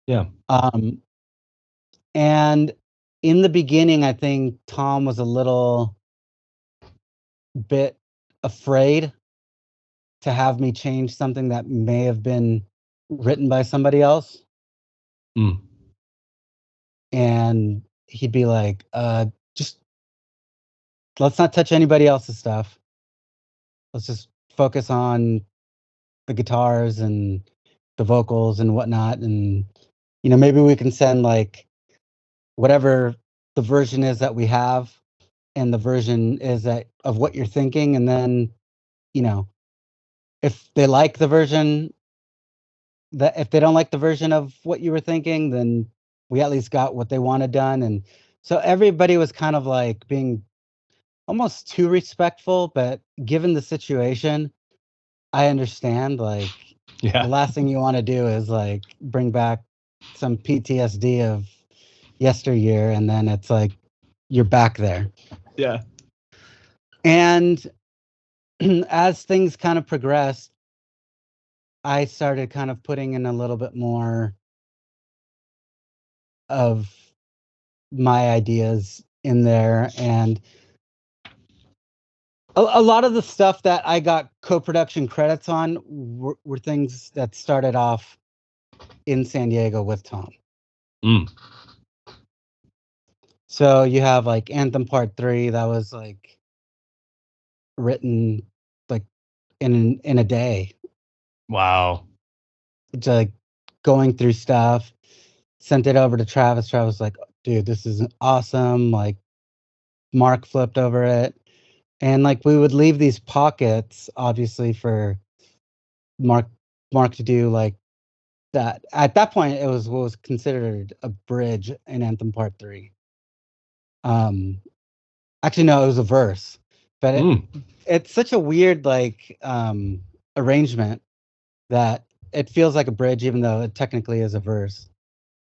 Yeah. Um, and in the beginning, I think Tom was a little bit afraid to have me change something that may have been written by somebody else. Mm. And he'd be like, just let's not touch anybody else's stuff. Let's just focus on the guitars and the vocals and whatnot. And, maybe we can send like whatever the version is that we have and the version is that of what you're thinking. And then, you know, if they like the version that if they don't like the version of what you were thinking, then we at least got what they wanted done. And so everybody was kind of like being almost too respectful, but given the situation, I understand, like, the Yeah. last thing you wanna do is, like, bring back some PTSD of yesteryear, and then it's like, you're back there. Yeah. And as things kind of progressed, I started kind of putting in a little bit more of my ideas in there, and a lot of the stuff that I got co-production credits on were things that started off in San Diego with Tom. Mm. So you have like Anthem Part 3 that was like written like in a day. Wow. It's like going through stuff, sent it over to Travis. Travis was like, dude, this is awesome. Like Mark flipped over it. And like we would leave these pockets obviously for Mark Mark to do like that. At that point it was what was considered a bridge in Anthem Part 3. Um Actually no, it was a verse. But Mm. it's such a weird like arrangement that it feels like a bridge even though it technically is a verse.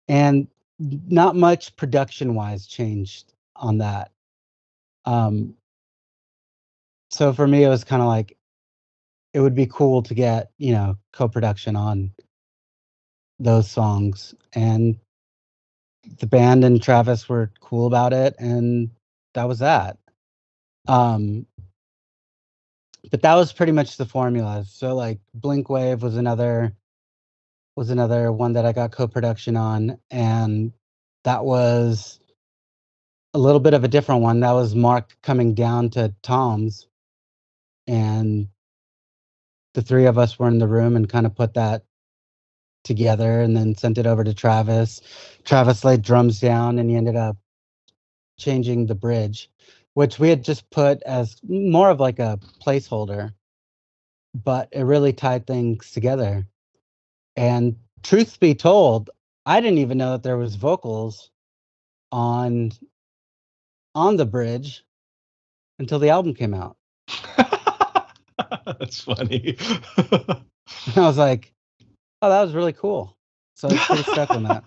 And not much production wise changed on that. Um so for me it was kind of like it would be cool to get, co-production on those songs, and the band and Travis were cool about it, and that was that. Um but that was pretty much the formula. So like Blink Wave was another one that I got co-production on, and that was a little bit of a different one. That was Mark coming down to Tom's, and the three of us were in the room and kind of put that together and then sent it over to Travis. Travis laid drums down and he ended up changing the bridge, which we had just put as more of like a placeholder, but it really tied things together. And truth be told, I didn't even know that there was vocals on the bridge until the album came out. That's funny. And I was like, oh, that was really cool. So I was pretty stoked on that.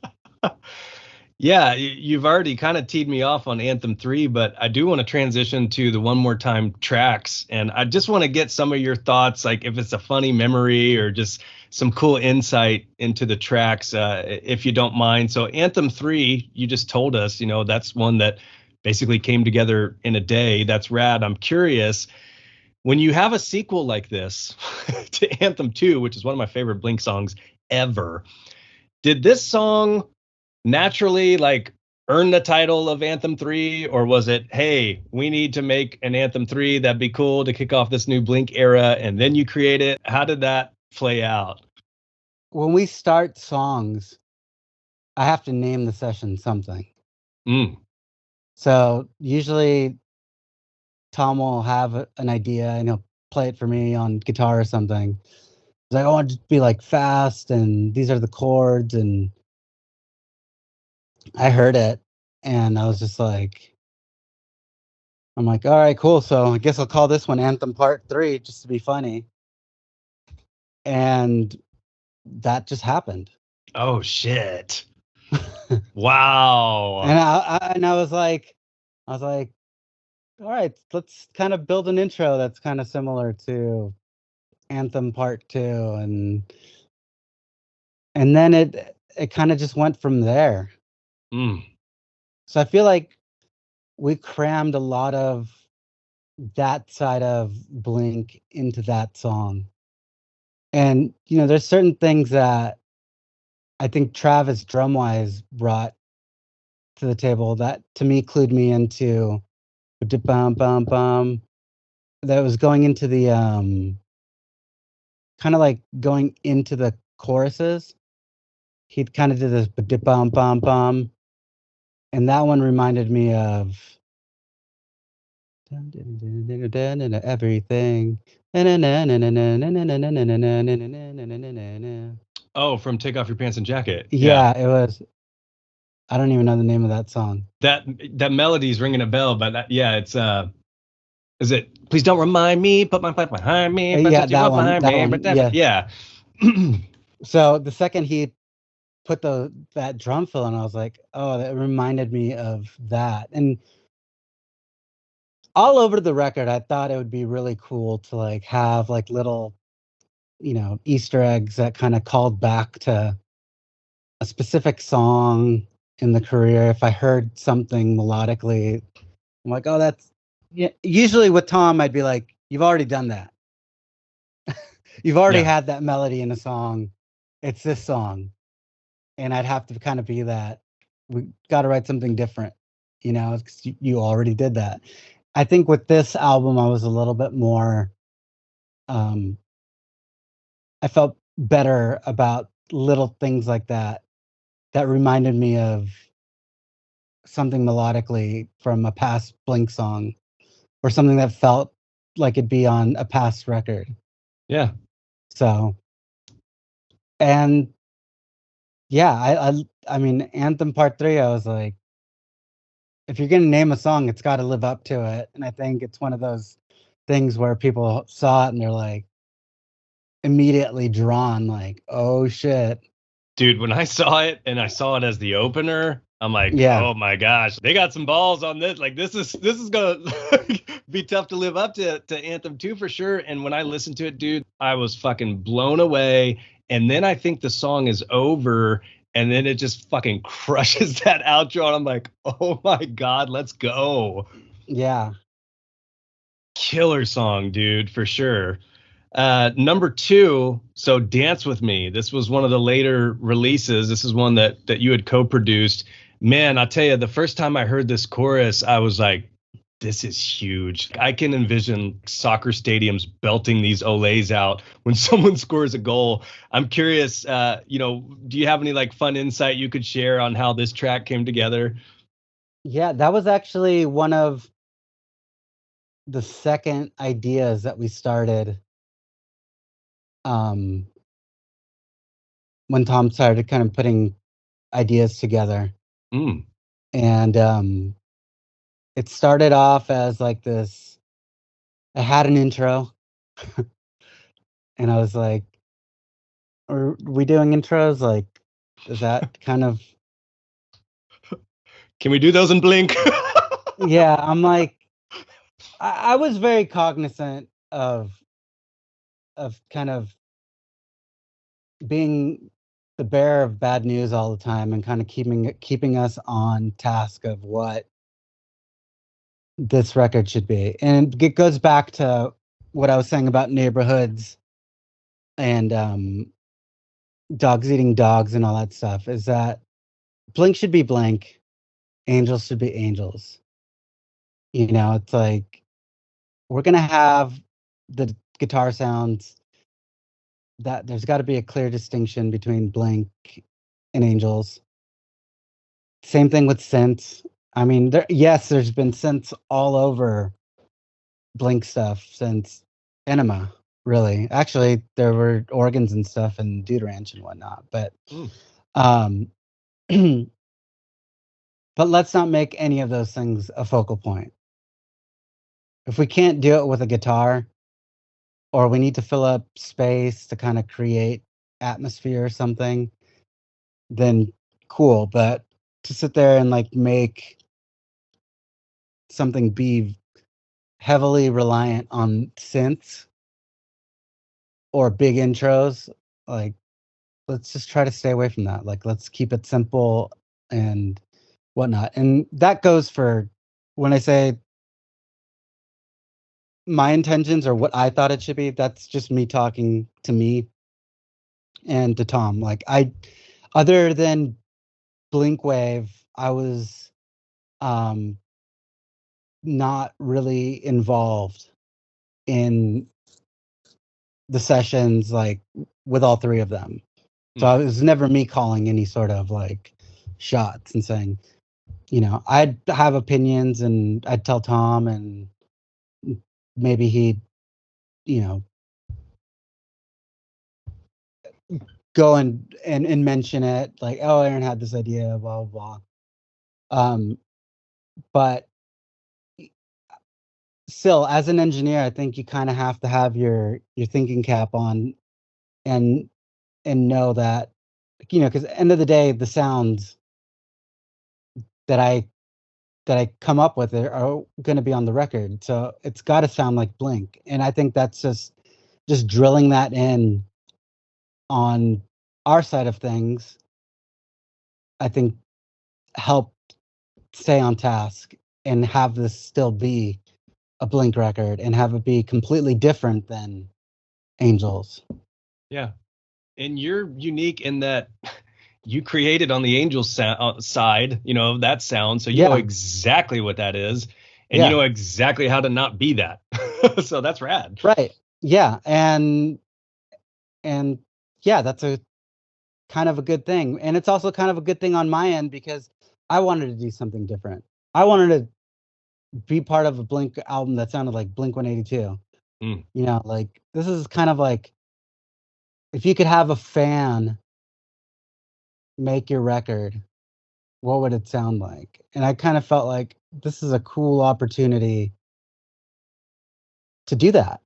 Yeah, you've already kind of teed me off on Anthem 3, but I do want to transition to the One More Time tracks. And I just want to get some of your thoughts, like if it's a funny memory or just some cool insight into the tracks, if you don't mind. So, Anthem 3, you just told us, that's one that basically came together in a day. That's rad. I'm curious, when you have a sequel like this to Anthem 2, which is one of my favorite Blink songs ever, did this song naturally like earn the title of Anthem 3, or was it, hey, we need to make an Anthem 3, that'd be cool to kick off this new Blink era, and then you create it? How did that play out? When we start songs, I have to name the session something. So usually Tom will have an idea and he'll play it for me on guitar or something. He's like, I want it to be like fast and these are the chords. And I heard it and I was just like, I'm like, all right, cool. So I guess I'll call this one Anthem Part 3 just to be funny. And that just happened. Oh shit. Wow. And I was like, all right, let's kind of build an intro that's kind of similar to Anthem Part 2, and then it kind of just went from there. So I feel like we crammed a lot of that side of Blink into that song. And there's certain things that I think Travis drumwise brought to the table that to me clued me into bum bum bum, that was going into the kind of like going into the choruses. He kind of did this bum bum bum, and that one reminded me of everything. Oh, from Take Off Your Pants and Jacket. Yeah, it was. I don't even know the name of that song. That melody's ringing a bell, but yeah, it's is it Please Don't Remind Me, Put My Butt Behind Me, Yeah, that one. Yeah. Yeah. So the second he put that drum fill in, I was like, oh, that reminded me of that. And all over the record, I thought it would be really cool to like have like little, Easter eggs that kind of called back to a specific song in the career. If I heard something melodically, I'm like, oh, that's, yeah. Usually with Tom, I'd be like, you've already done that. You've already had that melody in a song. It's this song. And I'd have to kind of be that. We got to write something different, because you already did that. I think with this album, I was a little bit more, I felt better about little things like that reminded me of something melodically from a past Blink song or something that felt like it'd be on a past record. Yeah. So, and yeah, I mean, Anthem Part 3, I was like, if you're going to name a song, it's got to live up to it. And I think it's one of those things where people saw it and they're like immediately drawn, like, oh shit. Dude, when I saw it and I saw it as the opener, I'm like, yeah, oh my gosh, they got some balls on this. Like this is gonna be tough to live up to Anthem 2 for sure. And when I listened to it, dude, I was fucking blown away. And then I think the song is over, and then it just fucking crushes that outro. And I'm like, oh my God, let's go. Yeah. Killer song, dude, for sure. Number 2, so Dance With Me. This was one of the later releases. This is one that you had co-produced. Man, I'll tell you, the first time I heard this chorus, I was like, this is huge. I can envision soccer stadiums belting these olays out when someone scores a goal. I'm curious, do you have any like fun insight you could share on how this track came together? Yeah, that was actually one of the second ideas that we started when Tom started kind of putting ideas together. Mm. And it started off as like this. I had an intro, and I was like, "Are we doing intros? Like, is that kind of?" Can we do those in Blink? Yeah, I'm like, I was very cognizant of kind of being the bearer of bad news all the time, and kind of keeping us on task of what this record should be. And it goes back to what I was saying about neighborhoods and dogs eating dogs and all that stuff, is that Blink should be Blink, Angels should be Angels. It's like we're gonna have the guitar sounds, that there's got to be a clear distinction between Blink and Angels. Same thing with synths. I mean, yes, there's been synths all over Blink stuff since Enema, really. Actually, there were organs and stuff in Dude Ranch and whatnot, but Mm. um, but let's not make any of those things a focal point. If we can't do it with a guitar, or we need to fill up space to kind of create atmosphere or something, then cool. But to sit there and like make something be heavily reliant on synths or big intros, like, let's just try to stay away from that. Like, let's keep it simple and whatnot. And that goes for, when I say my intentions or what I thought it should be, that's just me talking to me and to Tom. Like, other than Blink Wave, I was um not really involved in the sessions, like, with all three of them. So it was never me calling any sort of like shots and saying, I'd have opinions and I'd tell Tom, and maybe he'd, you know, go and mention it, like, oh, Aaron had this idea, blah blah blah. But still, as an engineer, I think you kind of have to have your thinking cap on, and know that, because at the end of the day, the sounds that I come up with are going to be on the record. So it's got to sound like Blink. And I think that's just drilling that in on our side of things, I think, helped stay on task and have this still be a Blink record and have it be completely different than Angels. Yeah. And you're unique in that you created on the Angels side, that sound. So you know Yeah. exactly what that is. And you Yeah. know exactly how to not be that. So that's rad. Right. Yeah. And yeah, that's a kind of a good thing. And it's also kind of a good thing on my end, because I wanted to do something different. I wanted to be part of a Blink album that sounded like Blink 182. Mm. Like, this is kind of like, if you could have a fan make your record, what would it sound like? And I kind of felt like this is a cool opportunity to do that.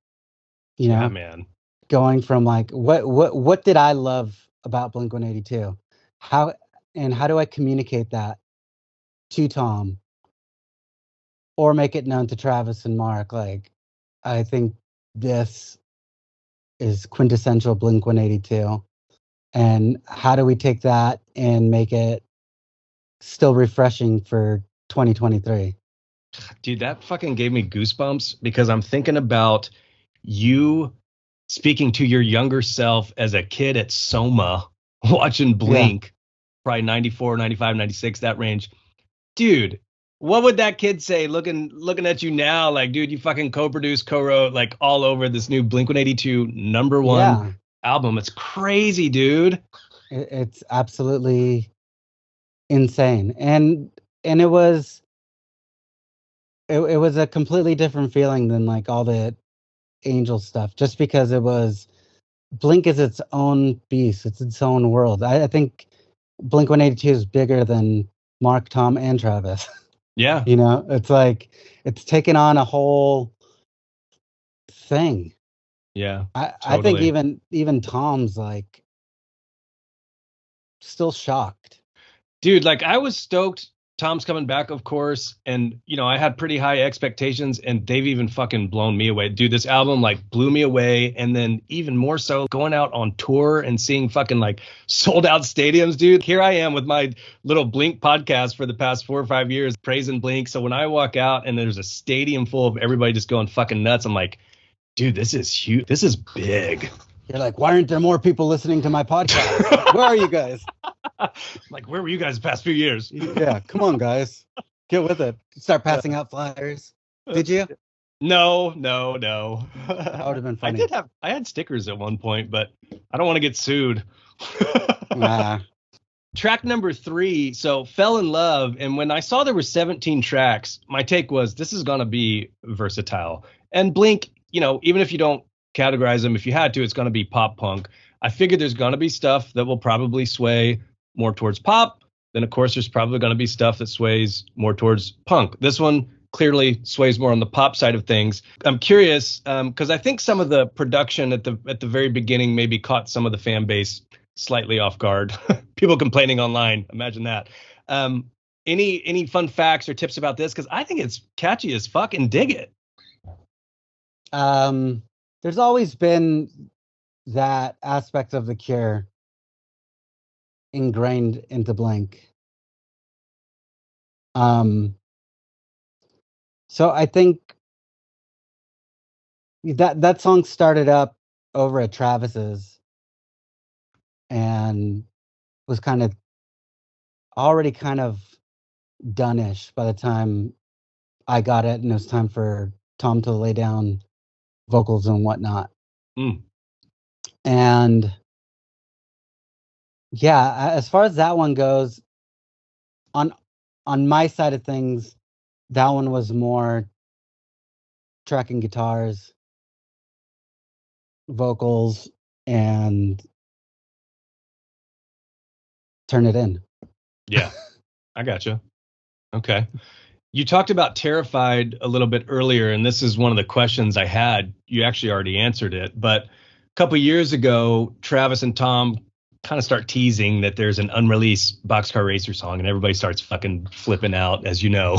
Yeah, man. Going from like, what did I love about Blink 182? How do I communicate that to Tom, or make it known to Travis and Mark? Like, I think this is quintessential Blink 182. And how do we take that and make it still refreshing for 2023? Dude, that fucking gave me goosebumps because I'm thinking about you speaking to your younger self as a kid at Soma watching Yeah. Blink, probably 94, 95, 96, that range. Dude, what would that kid say looking at you now? Like, dude, you fucking co-produced, co-wrote, like, all over this new Blink 182 number one Yeah. album. It's crazy, dude. It's absolutely insane. And it was a completely different feeling than like all the Angel stuff, just because it was Blink is its own beast. It's its own world. I think Blink 182 is bigger than Mark, Tom, and Travis. Yeah, You know, it's like it's taken on a whole thing. yeah, I think totally. even Tom's like still shocked. Dude, like I was stoked Tom's coming back, of course, and I had pretty high expectations, and they've even fucking blown me away. Dude, this album like blew me away, and then even more so going out on tour and seeing fucking like sold out stadiums, dude. Here I am with my little Blink podcast for the past 4 or 5 years, praising Blink. So when I walk out and there's a stadium full of everybody just going fucking nuts, I'm like, dude, this is huge. This is big. You're like, why aren't there more people listening to my podcast? Where are you guys? Like, where were you guys the past few years? Yeah, come on, guys, get with it. Start passing out flyers. Did you? No. That would have been funny. I had stickers at one point, but I don't want to get sued. Nah. Track number 3, so Fell in Love, and when I saw there were 17 tracks, my take was this is gonna be versatile. And Blink, even if you don't categorize them, if you had to, it's gonna be pop punk. I figured there's gonna be stuff that will probably sway more towards pop. Then of course there's probably gonna be stuff that sways more towards punk. This one clearly sways more on the pop side of things. I'm curious because I think some of the production at the very beginning maybe caught some of the fan base slightly off guard. People complaining online. Imagine that. Any fun facts or tips about this? Because I think it's catchy as fuck and dig it. There's always been that aspect of The Cure ingrained into Blink. So I think that song started up over at Travis's and was already kind of done-ish by the time I got it, and it was time for Tom to lay down vocals and whatnot. And yeah, as far as that one goes, on my side of things, that one was more tracking guitars, vocals, and turn it in. Yeah, I gotcha. Okay. You talked about Terrified a little bit earlier, and this is one of the questions I had. You actually already answered it, but a couple years ago, Travis and Tom kind of start teasing that there's an unreleased Boxcar Racer song, and everybody starts fucking flipping out, as you know.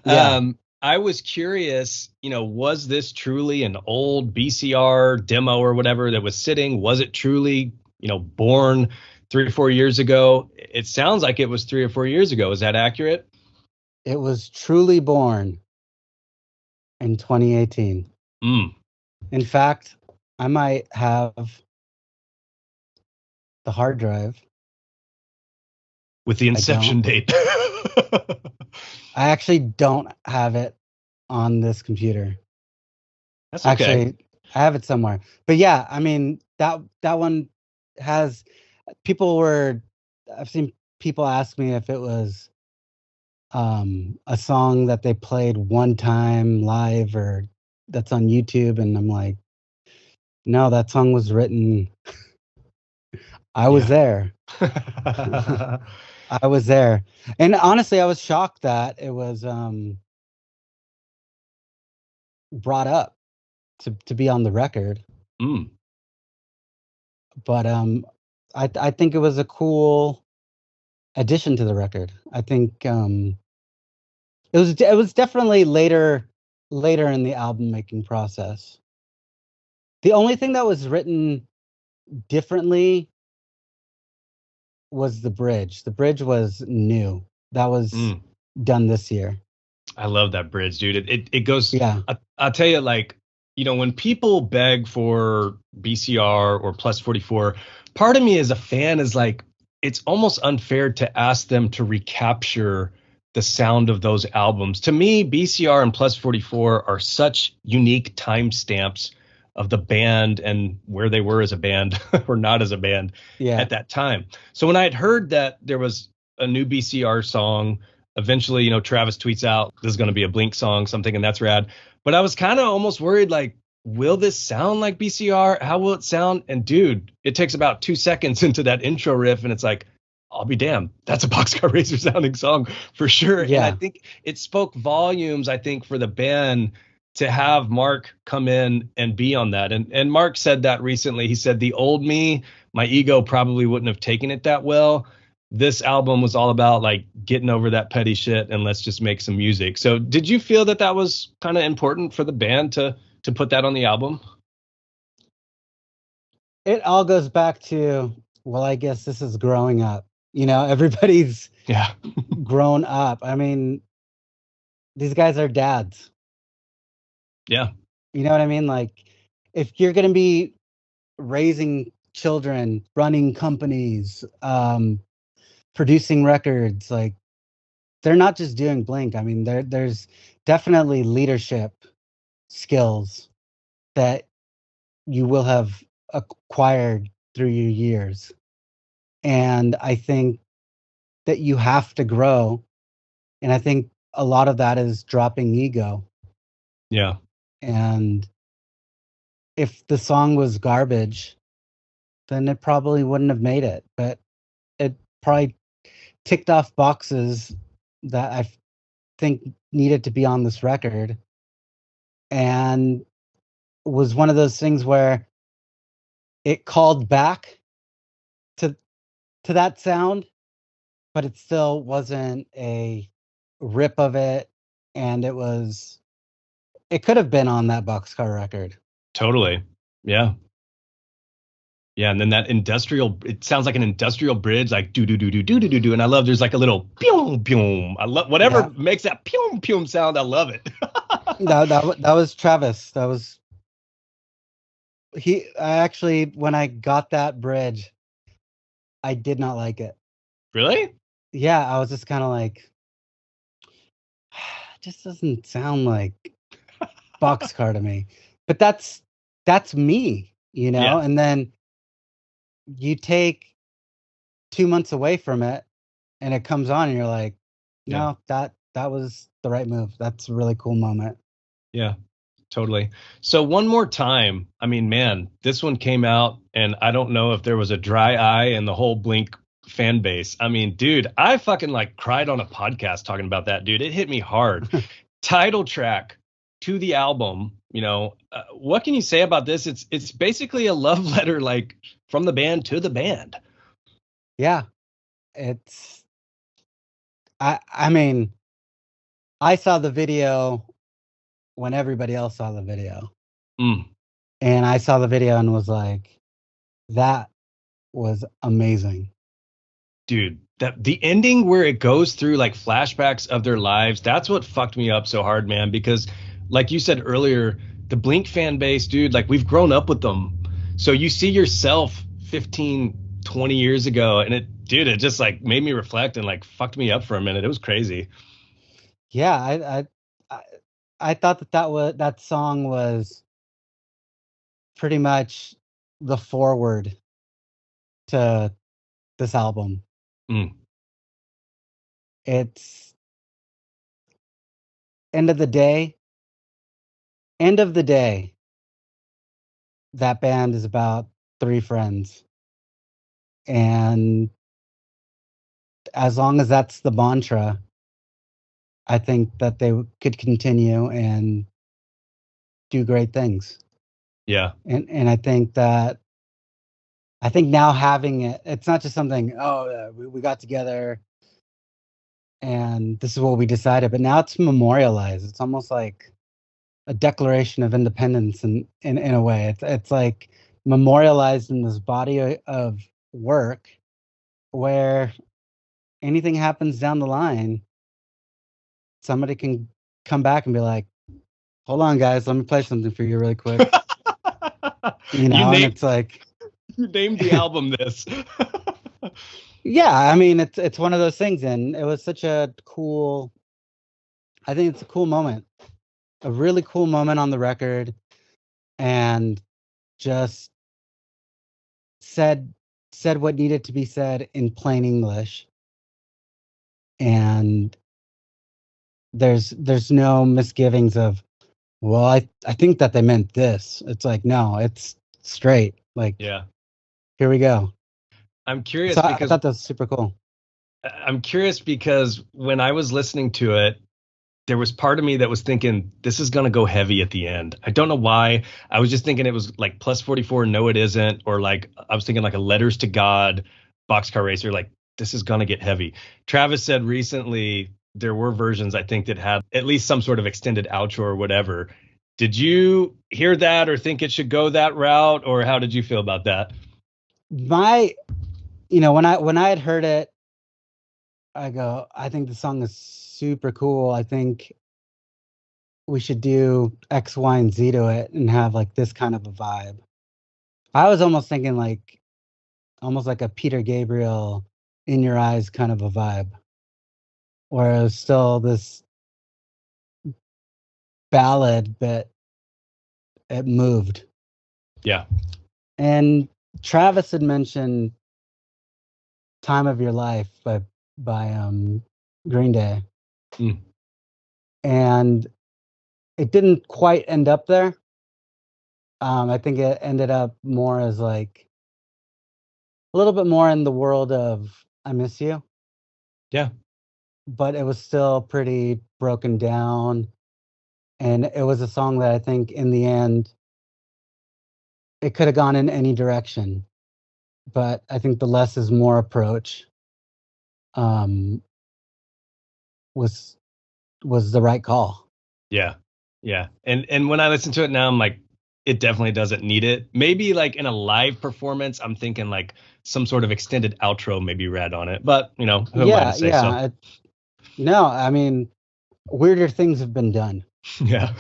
Yeah. I was curious, was this truly an old BCR demo or whatever that was sitting? Was it truly, born 3 or 4 years ago? It sounds like it was 3 or 4 years ago. Is that accurate? It was truly born in 2018. In fact, I might have the hard drive with the inception date. I actually don't have it on this computer. That's okay. Actually, I have it somewhere. But yeah, I mean, that one has I've seen people ask me if it was a song that they played one time live or that's on YouTube, and I'm like, no, that song was written. I was there. I was there. And honestly, I was shocked that it was brought up to be on the record. But I think it was a cool addition to the record. I think it was definitely later in the album making process. The only thing that was written differently was the bridge. The bridge was new. That was done this year. I love that bridge, dude. It goes. Yeah. I'll tell you, like, when people beg for BCR or Plus 44, part of me as a fan is like, it's almost unfair to ask them to recapture the sound of those albums. To me, BCR and Plus 44 are such unique timestamps of the band and where they were as a band or not as a band at that time. So when I had heard that there was a new BCR song, eventually, Travis tweets out, this is going to be a Blink song, so I'm thinking that's rad. But I was kind of almost worried, like, will this sound like BCR? How will it sound? And dude, it takes about 2 seconds into that intro riff, and it's like, I'll be damned. That's a Boxcar Racer sounding song for sure. And I Yeah. think it spoke volumes, I think, for the band to have Mark come in and be on that. And Mark said that recently. He said the old me, my ego probably wouldn't have taken it that well. This album was all about like getting over that petty shit and let's just make some music. So did you feel that that was kind of important for the band to put that on the album? It all goes back to, well, I guess this is growing up. Everybody's Yeah. grown up. I mean, these guys are dads. Yeah. You know what I mean? Like, if you're going to be raising children, running companies, producing records, like, they're not just doing Blink. I mean, there's definitely leadership skills that you will have acquired through your years. And I think that you have to grow. And I think a lot of that is dropping ego. Yeah. And if the song was garbage, then it probably wouldn't have made it. But it probably ticked off boxes that I think needed to be on this record. And was one of those things where it called back to that sound, but it still wasn't a rip of it. And it could have been on that Boxcar record. Totally. Yeah. Yeah, and then that industrial, it sounds like an industrial bridge, like do do do do do do do do. And I love there's like a little pew pew. I love whatever Yeah. makes that pew pew sound. I love it. That was Travis. That was I actually, when I got that bridge, I did not like it. Really? Yeah, I was just kind of like, it just doesn't sound like Boxcar to me. But that's me, Yeah. And then you take 2 months away from it, and it comes on, and you're like, Yeah. no, that was the right move. That's a really cool moment. Yeah. Totally. So one more time, I mean, man, this one came out and I don't know if there was a dry eye in the whole Blink fan base. I mean, dude, I fucking like cried on a podcast talking about that, dude. It hit me hard. Title track to the album, what can you say about this? It's basically a love letter like from the band to the band. Yeah, it's I mean, I saw the video when everybody else saw the video. Mm. And I saw the video and was like, that was amazing. Dude, that the ending where it goes through like flashbacks of their lives, that's what fucked me up so hard, man, because like you said earlier, the Blink fan base, dude, like we've grown up with them. So you see yourself 15, 20 years ago and it just like made me reflect and like fucked me up for a minute. It was crazy. Yeah, I, I thought that song was pretty much the forward to this album. Mm. It's end of the day, end of the day, that band is about three friends. And as long as that's the mantra, I think that they could continue and do great things. Yeah. And I think now having it's not just something, we got together and this is what we decided, but now it's memorialized. It's almost like a declaration of independence in a way. It's like memorialized in this body of work where anything happens down the line, somebody can come back and be like, hold on, guys, let me play something for you really quick. you And named it's like, you named the album this. yeah, I mean, it's one of those things, and it was such a cool. I think it's a cool moment, a really cool moment on the record, and just said what needed to be said in plain English, and there's no misgivings of Well, I think that they meant this. It's like, no, it's straight. Like, Yeah. here we go. I'm So curious I because thought that was super cool. when I was listening to it, there was part of me that was thinking this is going to go heavy at the end. I don't know why. I was just thinking it was like plus 44, no it isn't, or like I was thinking like a letters to God boxcar racer, like this is going to get heavy. Travis said recently there were versions I think that had at least some sort of extended outro or whatever. Did you hear that or think it should go that route, or how did you feel about that? My, when I had heard it, I go, I think the song is super cool. I think we should do X, Y, and Z to it and have like this kind of a vibe. I was almost thinking like almost like a Peter Gabriel in your eyes kind of a vibe, where it was still this ballad, but it moved. Yeah. And Travis had mentioned "Time of Your Life" by Green Day, Mm, and it didn't quite end up there. I think it ended up more as like a little bit more in the world of "I Miss You," yeah. but it was still pretty broken down, and it was a song that I think in the end it could have gone in any direction. But I think the less is more approach um, was was the right call. Yeah. Yeah. And when I listen to it now, I'm like, it definitely doesn't need it. Maybe like in a live performance, I'm thinking like some sort of extended outro maybe read on it. But who am I to Yeah, say so? yeah. No, I mean, weirder things have been done. Yeah.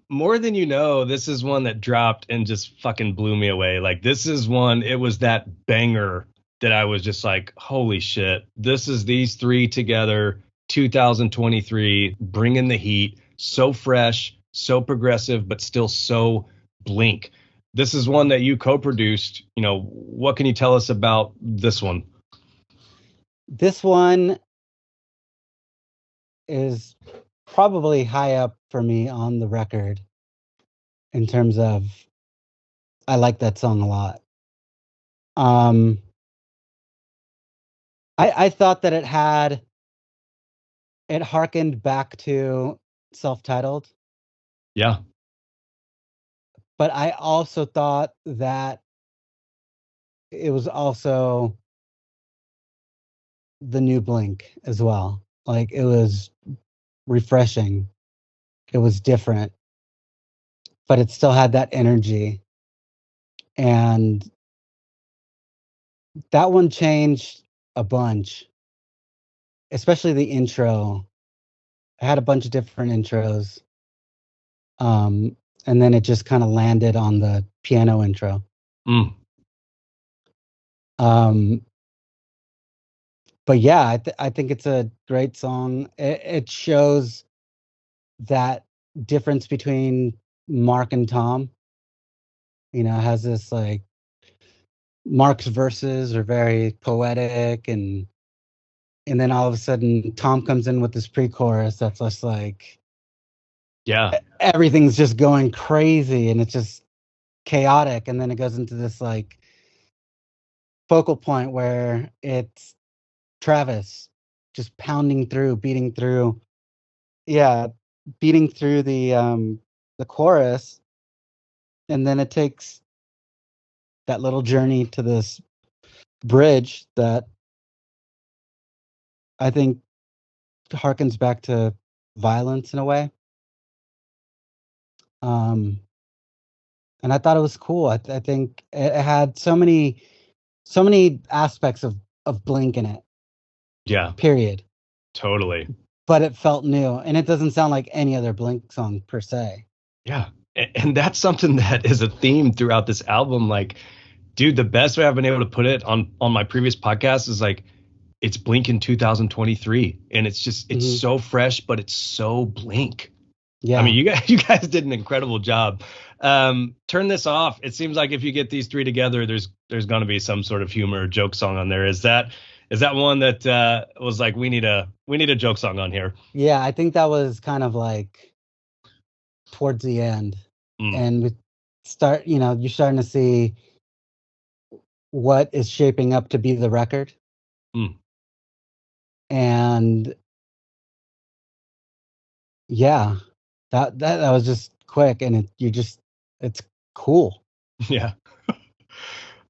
More than you know, this is one that dropped and just fucking blew me away. Like this is one, it was that banger that I was just like, holy shit, this is these three together, 2023, bringing the heat, so fresh, so progressive, but still so Blink. This is one that you co-produced. What can you tell us about this one? This one is probably high up for me on the record in terms of I like that song a lot. Um, I thought that it harkened back to self-titled, Yeah. but I also thought that it was also the new Blink as well. Like it was refreshing. It was different, but it still had that energy. And that one changed a bunch, especially the intro. I had a bunch of different intros. Um, and then it just kind of landed on the piano intro. Mm, Um, but yeah, I think it's a great song. It shows that difference between Mark and Tom. Has this like Mark's verses are very poetic, and then all of a sudden Tom comes in with this pre-chorus that's just like yeah. everything's just going crazy and it's just chaotic, and then it goes into this like focal point where it's Travis just pounding through, beating through, yeah, beating through the chorus, and then it takes that little journey to this bridge that I think harkens back to violence in a way. Um, and I thought it was cool. I think it had so many aspects of Blink in it. Yeah. Period. Totally. But it felt new, and it doesn't sound like any other Blink song per se. Yeah. And that's something that is a theme throughout this album. Like, dude, the best way I've been able to put it on my previous podcast is like it's Blink in 2023. And it's Hmm. so fresh, but it's so Blink. I mean, Yeah, you guys did an incredible job. Turn this off. It seems like if you get these three together, there's gonna be some sort of humor or joke song on there. Is that one that was like we need a joke song on here? yeah. I think that was kind of like towards the end, Mm. and you're starting to see what is shaping up to be the record. Mm. And yeah, that was just quick, and it's cool. Yeah.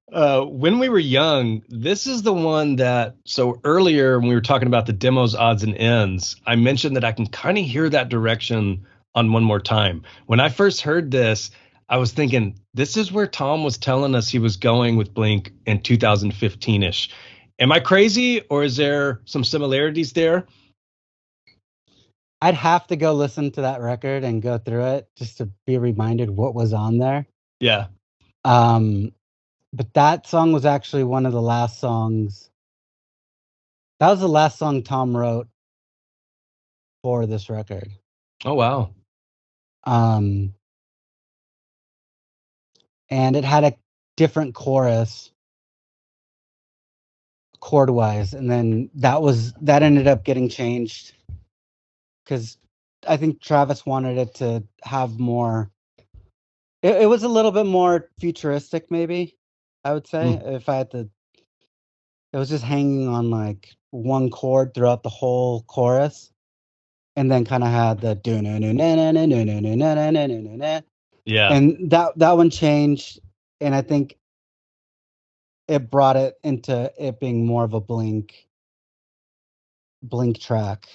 When we were young, this is the one that, so earlier when we were talking about the demo's odds and ends, I mentioned that I can kind of hear that direction on One More Time. When I first heard this, I was thinking, this is where Tom was telling us he was going with Blink in 2015-ish. Am I crazy, or is there some similarities there? I'd have to go listen to that record and go through it just to be reminded what was on there. Yeah. But that song was actually one of the last songs. That was the last song Tom wrote for this record. Oh, wow. And it had a different chorus chord wise, and then that ended up getting changed because I think Travis wanted it to have more. It was a little bit more futuristic, maybe, I would say. Mm. If I had to, it was just hanging on like one chord throughout the whole chorus, and then kind of had the do no no no no no no no no no no no no, Yeah. and that one changed, and I think it brought it into it being more of a Blink track.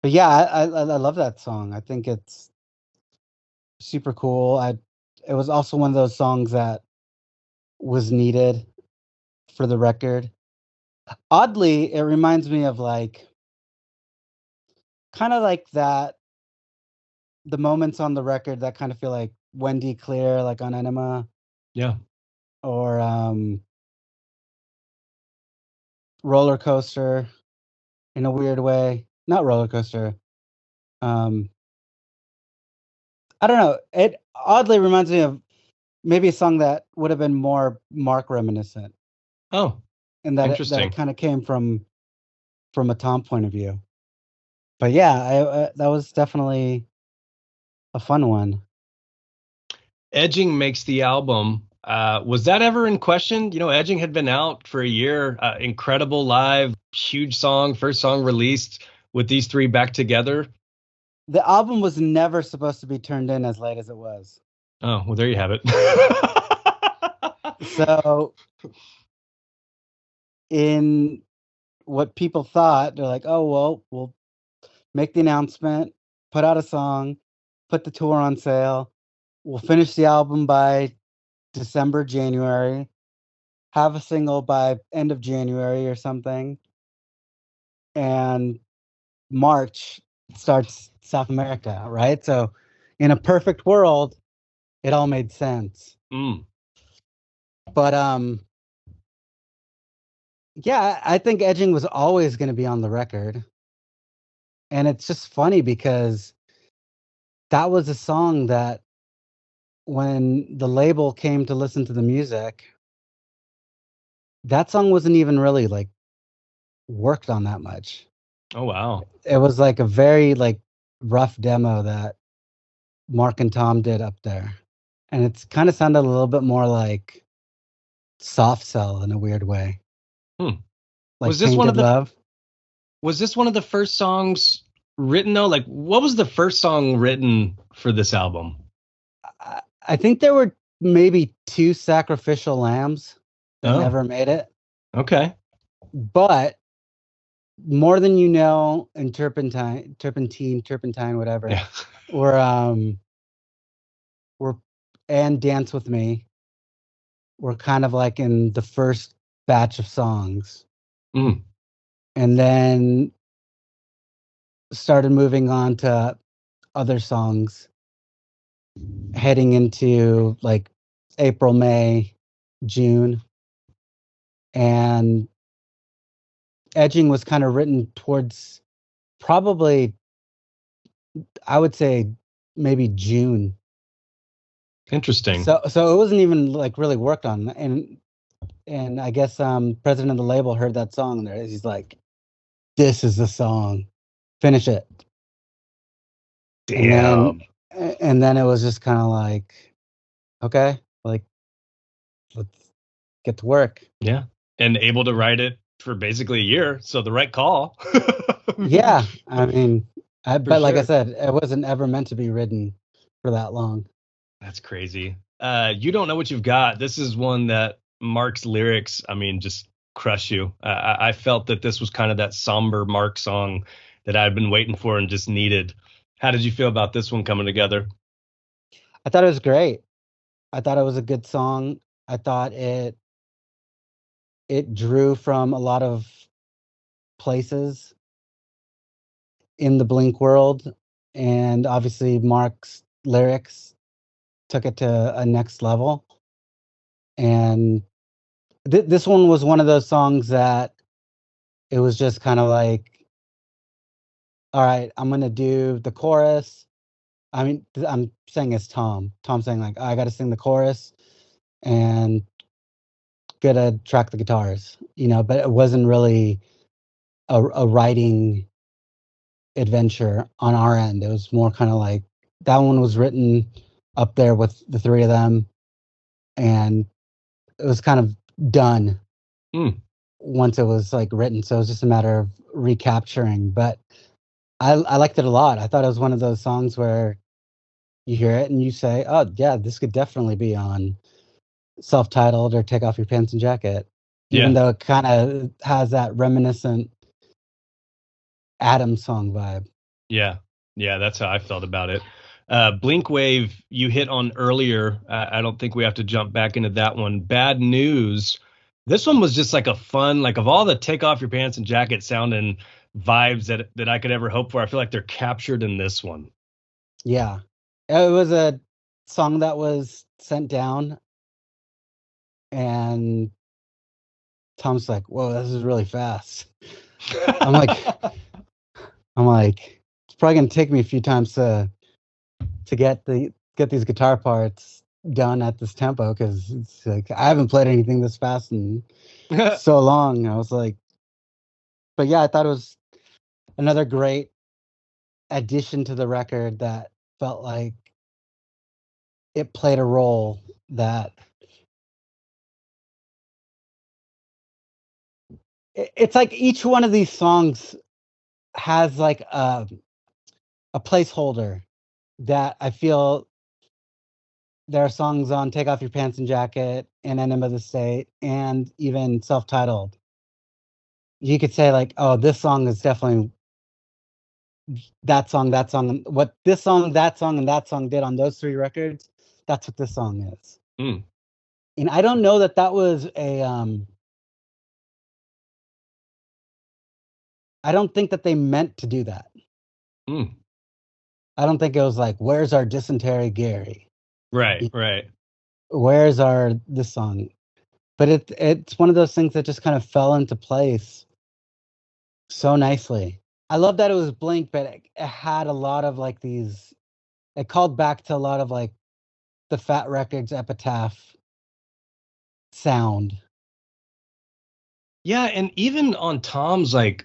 But yeah, I love that song. I think it's super cool. It was also one of those songs that was needed for the record. Oddly, it reminds me of like kind of like that the moments on the record that kind of feel like Wendy Clear, like on Enema, Yeah. or Roller Coaster in a weird way. Not Roller Coaster. Um, I don't know. It oddly reminds me of maybe a song that would have been more Mark reminiscent, Oh, and that it interesting. kind of came from a Tom point of view. But yeah, that was definitely a fun one. Edging makes the album. Was that ever in question? You know, Edging had been out for a year. Incredible live, huge song, first song released with these three back together. The album was never supposed to be turned in as late as it was. Oh, well, there you have it. So in what people thought, they're like, "Oh, well, we'll make the announcement, put out a song, put the tour on sale. We'll finish the album by December, January, have a single by end of January or something, and March starts South America, right?" So in a perfect world, it all made sense. Mm. But yeah, I think Edging was always going to be on the record. And it's just funny because that was a song that when the label came to listen to the music, that song wasn't even really like worked on that much. Oh, wow. It was like a very like rough demo that Mark and Tom did up there. And it's kind of sounded a little bit more like Soft Cell in a weird way, Hmm. like Was this one of Tainted the Love. was this one of the first songs written though? Like, what was the first song written for this album? I think there were maybe two Sacrificial Lambs that Oh, never made it, okay. but More Than You Know and Turpentine, whatever, Yeah. were were and Dance with Me were kind of like in the first batch of songs, Mm. and then started moving on to other songs heading into like April, May, June, and Edging was kind of written towards probably, I would say, maybe June. Interesting. So it wasn't even like really worked on, and I guess president of the label heard that song and he's like, "This is the song, finish it." And then Damn. And then it was just kind of like, okay, like let's get to work. Yeah. And able to write it for basically a year. So the right call. Yeah, I mean, For but like I sure. said, it wasn't ever meant to be written for that long. That's crazy. You don't know what you've got. This is one that Mark's lyrics, I mean, just crush you. I felt that this was kind of that somber Mark song that I'd been waiting for and just needed. How did you feel about this one coming together? I thought it was great. I thought it was a good song. I thought it drew from a lot of places in the Blink world, and obviously Mark's lyrics took it to a next level. And this one was one of those songs that it was just kind of like, all right, I'm gonna do the chorus. I mean, I'm saying it's Tom saying like, I got to sing the chorus and gotta track the guitars, but it wasn't really a writing adventure on our end. It was more kind of like that one was written up there with the three of them, and it was kind of done Mm, once it was like written. So it was just a matter of recapturing. But I liked it a lot. I thought it was one of those songs where you hear it and you say, "Oh yeah, this could definitely be on self-titled or Take Off Your Pants and Jacket," even yeah. though it kind of has that reminiscent Adam song vibe. Yeah. Yeah. That's how I felt about it. Blink Wave, you hit on earlier. I don't think we have to jump back into that one. Bad News. This one was just like a fun, like of all the take off your pants and jacket sounding vibes that I could ever hope for. I feel like they're captured in this one. Yeah, it was a song that was sent down, and Tom's like, "Whoa, this is really fast." I'm like, I'm like, it's probably gonna take me a few times to get these guitar parts done at this tempo because it's like I haven't played anything this fast in so long. I was like, but yeah, I thought it was another great addition to the record that felt like it played a role that it's like each one of these songs has like a placeholder that I feel there are songs on Take Off Your Pants and Jacket and Enema of the State and even self-titled. You could say like, oh, this song is definitely that song, that song. What this song, that song, and that song did on those three records, that's what this song is. Mm, And I don't know that that was I don't think that they meant to do that. mm. I don't think it was like, where's our dysentery Gary? Right, right. Where's our this song? But it's one of those things that just kind of fell into place so nicely. I love that it was Blink, but it had a lot of like these. It called back to a lot of like the Fat Records Epitaph sound. Yeah, and even on Tom's like,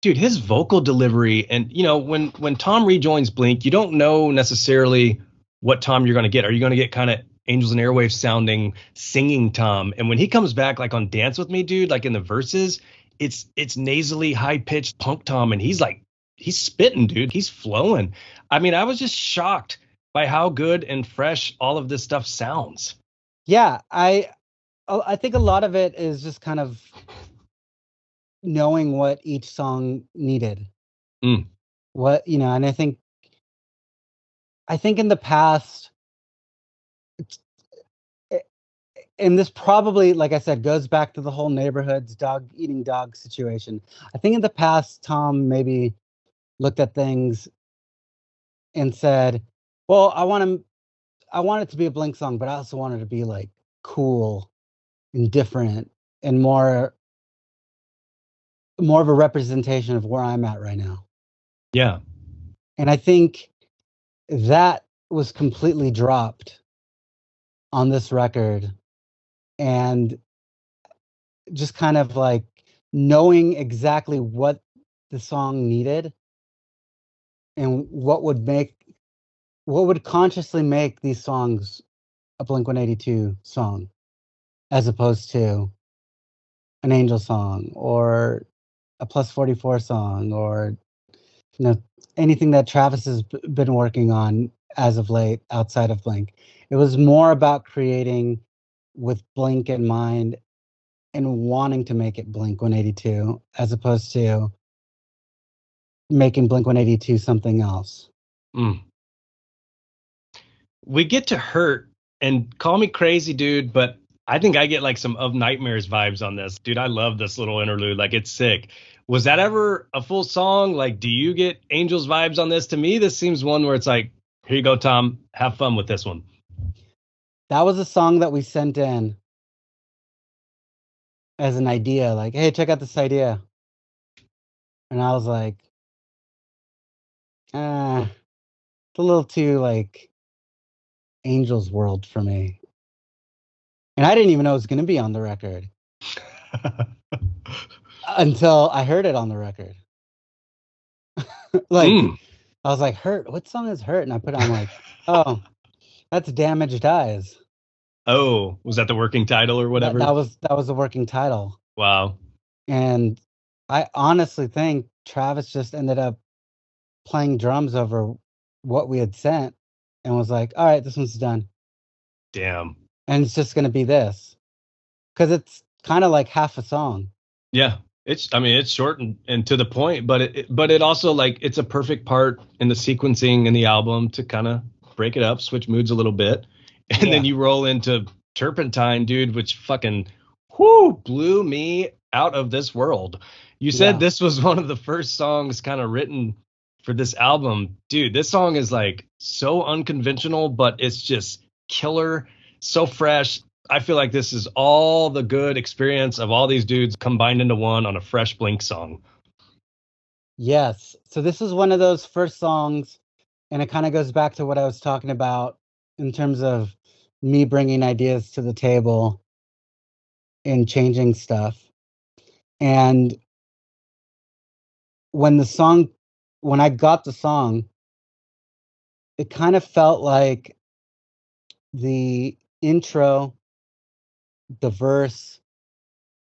dude, his vocal delivery and when Tom rejoins Blink, you don't know necessarily what Tom you're going to get. Are you going to get kind of Angels and Airwaves sounding singing Tom? And when he comes back like on Dance with Me, dude, like in the verses, it's nasally high pitched punk Tom and he's spitting, dude. He's flowing. I mean, I was just shocked by how good and fresh all of this stuff sounds. Yeah, I think a lot of it is just kind of knowing what each song needed. Mm, What, and I think in the past, a- and this probably, like I said, goes back to the whole neighborhoods dog eating dog situation. I think in the past, Tom maybe looked at things and said, "Well, I want it to be a Blink song, but I also want it to be like cool and different and more of a representation of where I'm at right now." yeah. And I think that was completely dropped on this record, and just kind of like knowing exactly what the song needed and what would make what would consciously make these songs a Blink-182 song as opposed to an Angel song or a Plus 44 song or anything that Travis has been working on as of late outside of Blink. It was more about creating with Blink in mind and wanting to make it Blink-182 as opposed to making Blink-182 something else. We get to Hurt, and call me crazy, dude, but I think I get like some Of Nightmares vibes on this. Dude, I love this little interlude. Like, it's sick. Was that ever a full song? Like, do you get Angels vibes on this? To me, this seems one where it's like, here you go, Tom. Have fun with this one. That was a song that we sent in as an idea, like, hey, check out this idea. And I was like, it's a little too like Angels World for me. And I didn't even know it was going to be on the record until I heard it on the record. Like, I was like, Hurt, what song is Hurt? And I put it on, like, oh, that's Damaged Eyes. Oh, was that the working title or whatever? That was the working title. Wow. And I honestly think Travis just ended up playing drums over what we had sent and was like, all right, this one's done. Damn. And it's just going to be this. Because it's kind of like half a song. Yeah. I mean, it's short and to the point, but it also, like, it's a perfect part in the sequencing in the album to kind of break it up, switch moods a little bit. And then you roll into Turpentine, dude, which fucking blew me out of this world. You said this was one of the first songs kind of written for this album. Dude, this song is like so unconventional, but it's just killer, so fresh. I feel like this is all the good experience of all these dudes combined into one on a fresh Blink song. Yes. So this is one of those first songs, and it kind of goes back to what I was talking about in terms of me bringing ideas to the table and changing stuff. And when I got the song, it kind of felt like the intro, the verse,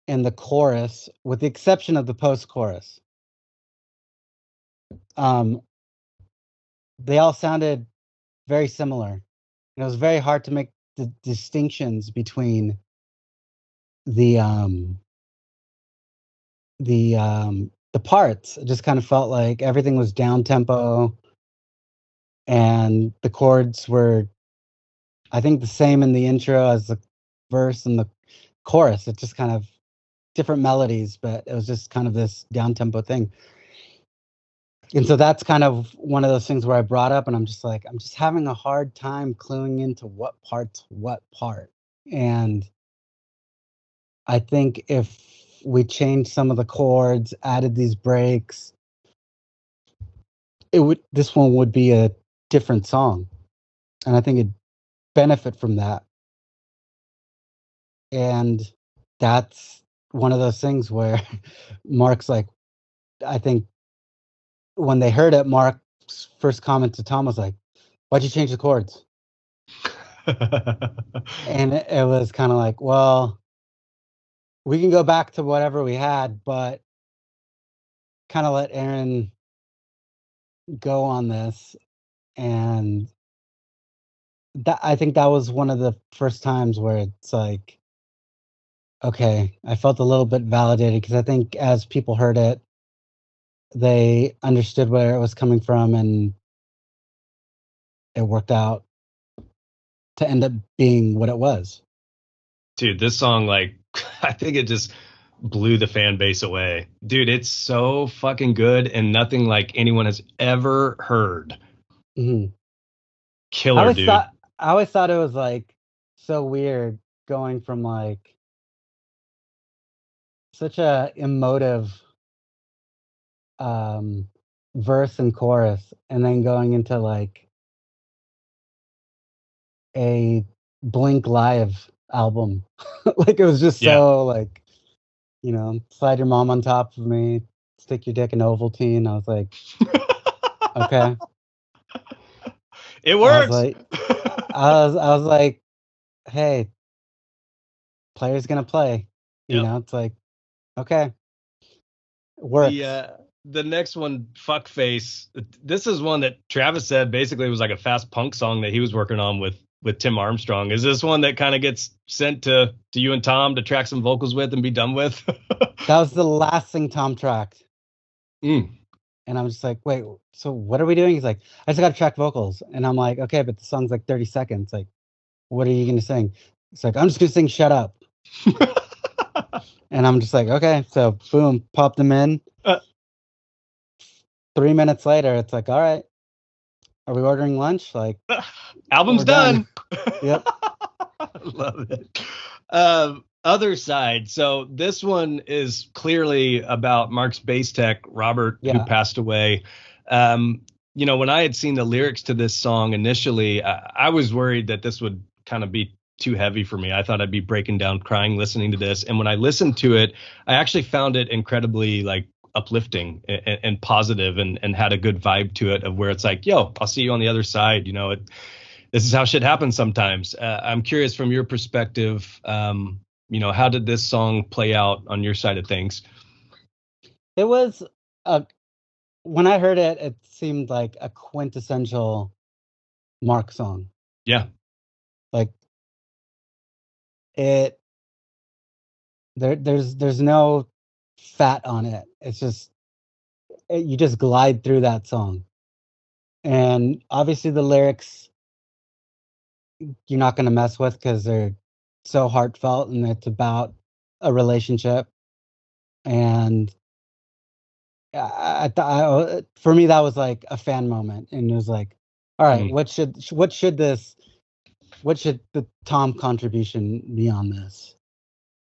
and the chorus, with the exception of the post-chorus, they all sounded very similar. And it was very hard to make the distinctions between the parts. It just kind of felt like everything was down tempo, and the chords were, I think, the same in the intro as the verse and the chorus. It just kind of different melodies, but it was just kind of this down tempo thing. And so that's kind of one of those things where I brought up, and I'm just having a hard time cluing into what part's what part. And I think if we changed some of the chords, added these breaks, this one would be a different song. And I think it'd benefit from that. And that's one of those things where Mark's like, I think when they heard it, Mark's first comment to Tom was like, why'd you change the chords? And it was kind of like, well, we can go back to whatever we had, but kind of let Aaron go on this. And I think that was one of the first times where it's like, okay, I felt a little bit validated, because I think as people heard it, they understood where it was coming from, and it worked out to end up being what it was. Dude, this song, like, I think it just blew the fan base away. Dude, it's so fucking good and nothing like anyone has ever heard. Mm-hmm. Killer, dude. I always thought it was like so weird going from like such a emotive verse and chorus, and then going into like a Blink Live album. Like, it was just so like, slide your mom on top of me, stick your dick in Ovaltine. I was like, okay. It I was works. like, I was like, hey, player's gonna play. You Yep. know, it's like, okay, it The works. uh the next one, Fuckface. This is one that Travis said basically was like a fast punk song that he was working on with Tim Armstrong. Is this one that kind of gets sent to you and Tom to track some vocals with and be done with? That was the last thing Tom tracked. Mm. And I'm just like, wait, so what are we doing? He's like, I just got to track vocals. And I'm like, okay, but the song's like 30 seconds. Like, what are you going to sing? It's like, I'm just going to sing Shut Up. And I'm just like, okay. So boom, pop them in. 3 minutes later, it's like, all right, are we ordering lunch? Like, Album's we're done. done. Yep. Love it. Other side. So this one is clearly about Mark's bass tech, Robert, who Yeah. passed away. When I had seen the lyrics to this song initially, I was worried that this would kind of be too heavy for me. I thought I'd be breaking down crying listening to this. And when I listened to it, I actually found it incredibly like uplifting and positive and had a good vibe to it of where it's like, yo, I'll see you on the other side. This is how shit happens sometimes. I'm curious from your perspective, how did this song play out on your side of things? It was, when I heard it, it seemed like a quintessential Mark song. Yeah. Like it, there's no fat on it. It's just, you just glide through that song. And obviously the lyrics you're not going to mess with because they're so heartfelt and it's about a relationship. And for me, that was like a fan moment. And it was like, all right, Mm, what should the Tom contribution be on this?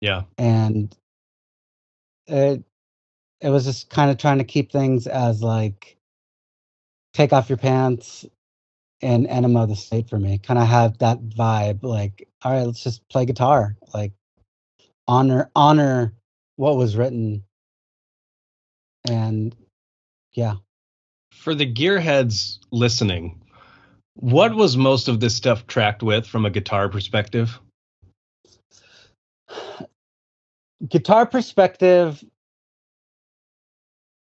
yeah. And it, it was just kind of trying to keep things as like, take off your pants and Enema of the State for me. Kind of have that vibe. Like, all right, let's just play guitar. Like, honor what was written. And yeah. For the gearheads listening, what was most of this stuff tracked with from a guitar perspective? Guitar perspective,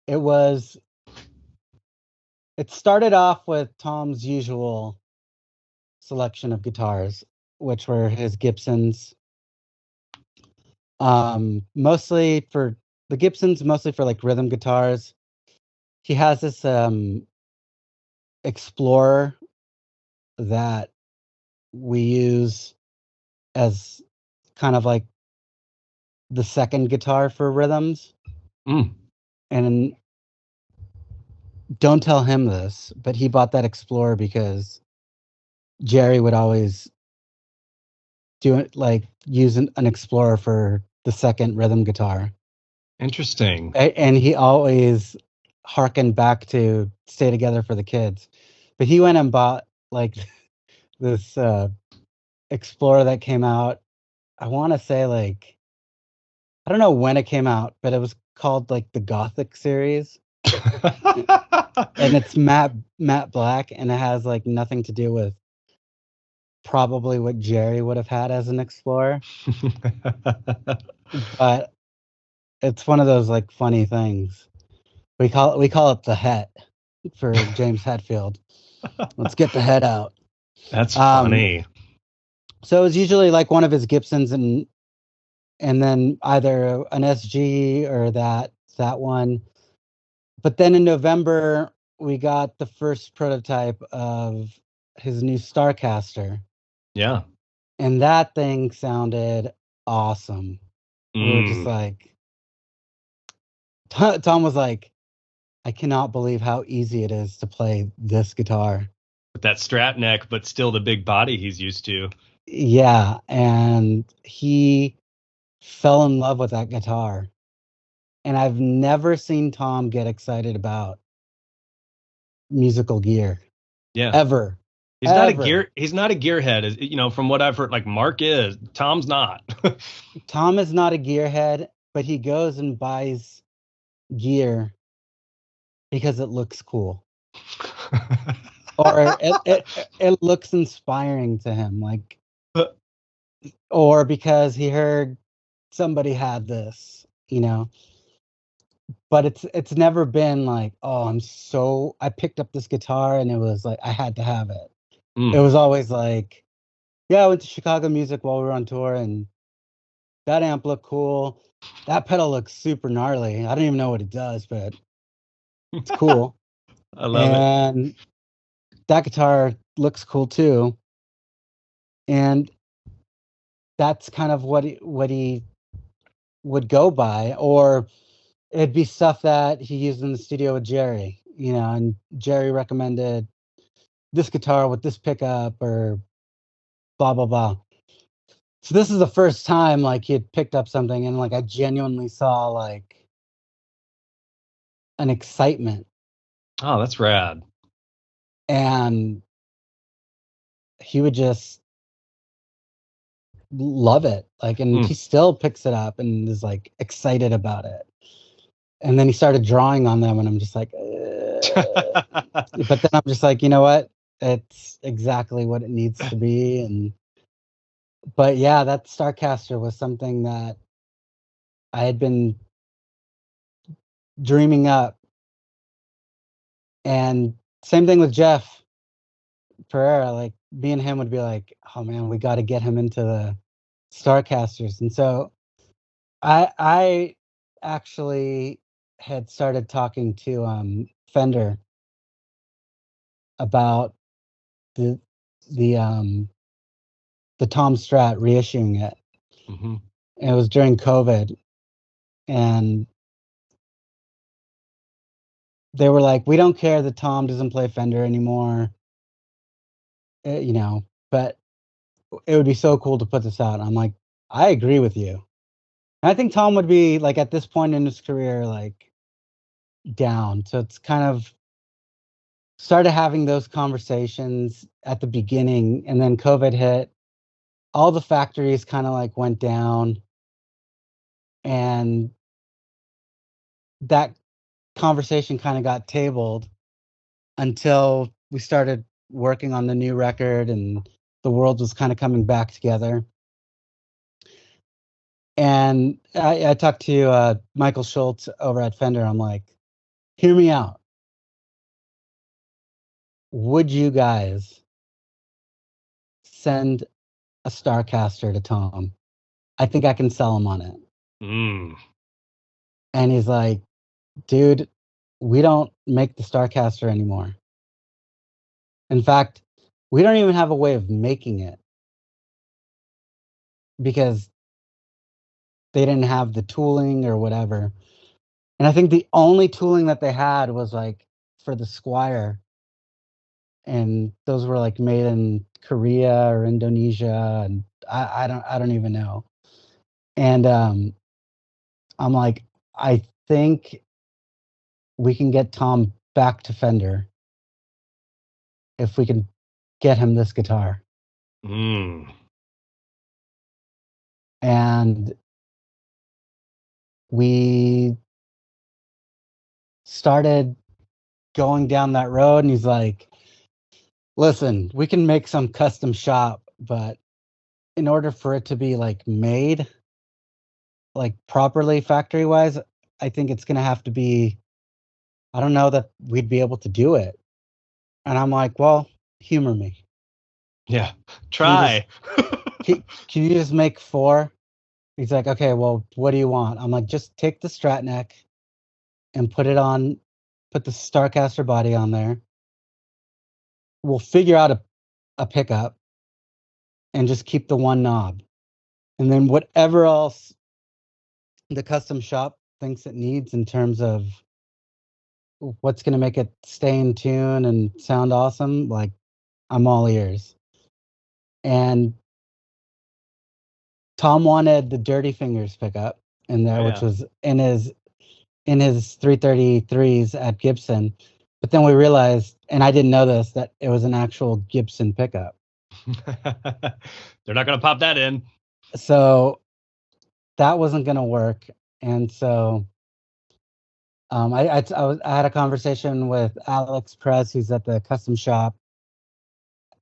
it started off with Tom's usual selection of guitars, which were his Gibsons. Mostly for the Gibsons, mostly for like rhythm guitars. He has this Explorer that we use as kind of like the second guitar for rhythms. Mm. And don't tell him this, but he bought that Explorer because Jerry would always do it, like use an Explorer for the second rhythm guitar. Interesting. And he always harkened back to Stay Together for the Kids. But he went and bought like this Explorer that came out, I want to say like, I don't know when it came out, but it was called like the Gothic series. And it's matte black, and it has like nothing to do with probably what Jerry would have had as an Explorer. But it's one of those like funny things. We call it the het for James Hetfield. Let's get the head out. That's Um, funny. so it's usually like one of his Gibsons and then either an SG or that one. But then in November we got the first prototype of his new Starcaster. Yeah. And that thing sounded awesome. We were just Mm. like, Tom was like, I cannot believe how easy it is to play this guitar. With that Strat neck, but still the big body he's used to. Yeah. And he fell in love with that guitar. And I've never seen Tom get excited about musical gear Yeah. ever. He's not a Ever. gearhead, from what I've heard. Like Mark is, Tom's not. Tom is not a gearhead, but he goes and buys gear because it looks cool. or it looks inspiring to him, like, or because he heard somebody had this, you know. But it's never been like, oh, I picked up this guitar and it was like I had to have it. It Mm. was always like, yeah, I went to Chicago Music while we were on tour, and that amp looked cool. That pedal looks super gnarly. I don't even know what it does, but it's cool. I love it. And that guitar looks cool too. And that's kind of what he would go by, or it'd be stuff that he used in the studio with Jerry, and Jerry recommended this guitar with this pickup or blah blah blah. So this is the first time like he had picked up something and like I genuinely saw like an excitement, Oh, that's rad. and he would just love it. Like, and Mm. he still picks it up and is like excited about it. And then he started drawing on them and I'm just like, but then I'm just like, you know what? It's exactly what it needs to be. And but yeah, that Starcaster was something that I had been dreaming up. And same thing with Jeff Pereira. Like me and him would be like, oh man, we got to get him into the Starcasters. And so I actually had started talking to Fender about the the um the Tom Strat reissuing it. Hmm. And it was during COVID, and they were like, "We don't care that Tom doesn't play Fender anymore, but it would be so cool to put this out." I'm like, "I agree with you." And I think Tom would be like at this point in his career, like down. So it's kind of started having those conversations at the beginning, and then COVID hit. All the factories kind of like went down, and that conversation kind of got tabled until we started working on the new record and the world was kind of coming back together. And I talked to Michael Schultz over at Fender. I'm like, hear me out. Would you guys send a Starcaster to Tom? I think I can sell him on it. Mm. And he's like, dude, we don't make the Starcaster anymore. In fact, we don't even have a way of making it because they didn't have the tooling or whatever. And I think the only tooling that they had was like for the Squire, and those were like made in Korea or Indonesia, and I don't even know. And I'm like, I think we can get Tom back to Fender if we can get him this guitar. Mm. And we started going down that road, and he's like, listen, we can make some custom shop, but in order for it to be like made like properly factory wise, I think it's gonna have to be, I don't know that we'd be able to do it. And I'm like, well, humor me. Yeah. Can you just Try. can you just make four? He's like, okay, well, what do you want? I'm like, just take the Strat neck and put the Starcaster body on there. We'll figure out a pickup and just keep the one knob. And then whatever else the custom shop thinks it needs in terms of what's going to make it stay in tune and sound awesome, like I'm all ears. And Tom wanted the Dirty Fingers pickup in Oh, there, which yeah. was in his 333s at Gibson. But then we realized, and I didn't know this, that it was an actual Gibson pickup. They're not going to pop that in. So that wasn't going to work. And so I had a conversation with Alex Press, who's at the custom shop,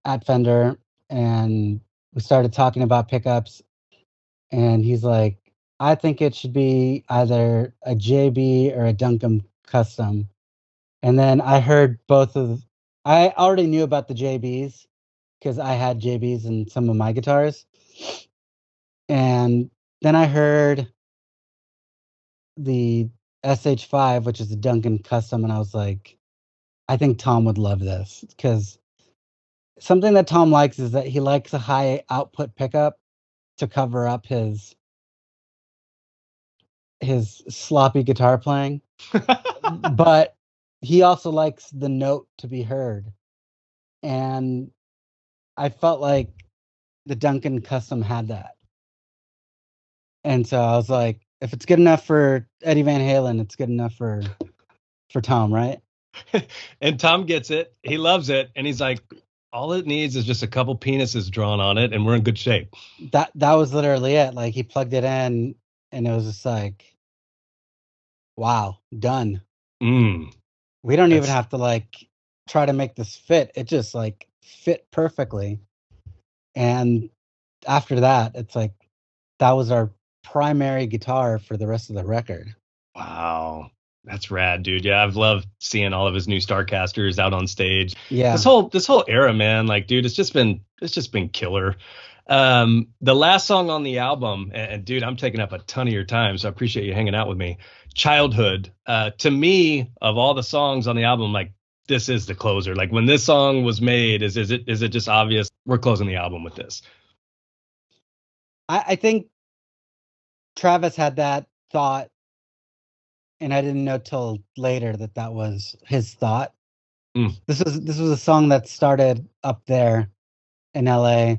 at Fender, and we started talking about pickups, and he's like, "I think it should be either a JB or a Duncan Custom." And then I heard both of I already knew about the JBs because I had JBs in some of my guitars. And then I heard the SH5, which is a Duncan Custom, and I was like, I think Tom would love this because something that Tom likes is that he likes a high output pickup to cover up his sloppy guitar playing, but he also likes the note to be heard. And I felt like the Duncan Custom had that. And so I was like, if it's good enough for Eddie Van Halen, it's good enough for Tom, right? And Tom gets it. He loves it. And he's like, all it needs is just a couple penises drawn on it, and we're in good shape. That was literally it. Like he plugged it in and it was just like, wow, done. Mm, We don't even that's have to like try to make this fit. It just like fit perfectly. And after that, it's like that was our primary guitar for the rest of the record. wow. That's rad, dude. Yeah, I've loved seeing all of his new Starcasters out on stage. Yeah. This whole era, man, like, dude, it's just been killer. The last song on the album, and dude, I'm taking up a ton of your time, so I appreciate you hanging out with me. Childhood. To me, of all the songs on the album, like, this is the closer. Like, when this song was made, is it just obvious we're closing the album with this? I think Travis had that thought, and I didn't know till later that that was his thought. Mm, This was a song that started up there in LA,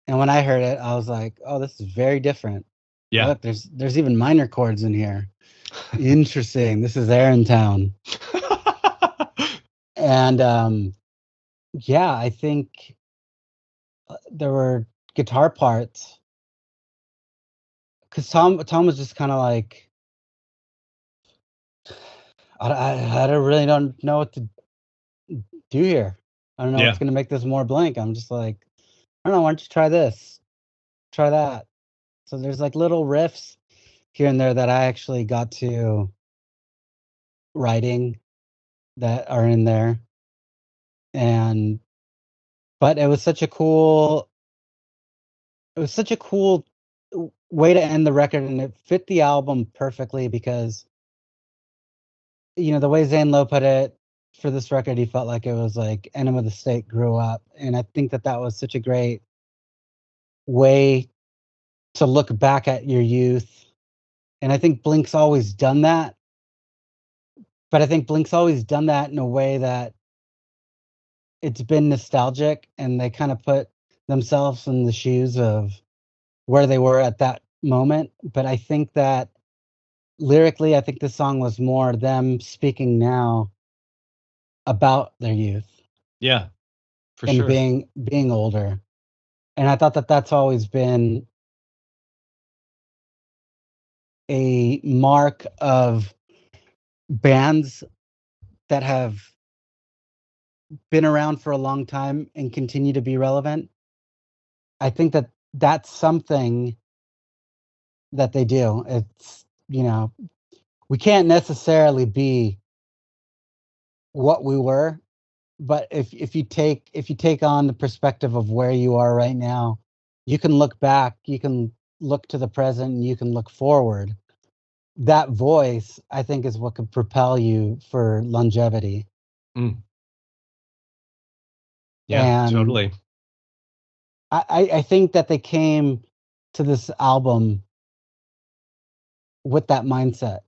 and when I heard it, I was like, "Oh, this is very different. yeah. Look, there's even minor chords in here. Interesting. This is Aaron Town." And yeah, I think there were guitar parts because Tom was just kind of like, I don't really don't know what to do here. I don't know what's Yeah. gonna make this more blank. I'm just like, I don't know. Why don't you try this? Try that. So there's like little riffs here and there that I actually got to writing that are in there. And but it was such a cool way to end the record, and it fit the album perfectly because the way Zane Lowe put it for this record, he felt like it was like Enema of the State grew up, and I think that that was such a great way to look back at your youth. And I think Blink's always done that, but I think Blink's always done that in a way that it's been nostalgic, and they kind of put themselves in the shoes of where they were at that moment. But I think that lyrically, I think this song was more them speaking now about their youth Yeah, for and sure. being older. And I thought that that's always been a mark of bands that have been around for a long time and continue to be relevant. I think that that's something that they do. It's, we can't necessarily be what we were, but if you take on the perspective of where you are right now, you can look back, you can look to the present, and you can look forward. That voice, I think, is what could propel you for longevity. Mm, yeah, And totally. I think that they came to this album with that mindset.